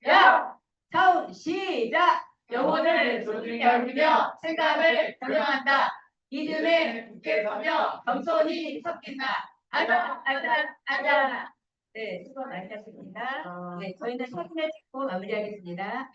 야! 사원 시작! 영혼을 소중히 여기며 생각을 경영한다. 믿음에 굳게 서며 겸손히 섞인다. 아자, 아자, 아자. 네, 수고 많으셨습니다. 네, 저희는 사진을 찍고 마무리하겠습니다.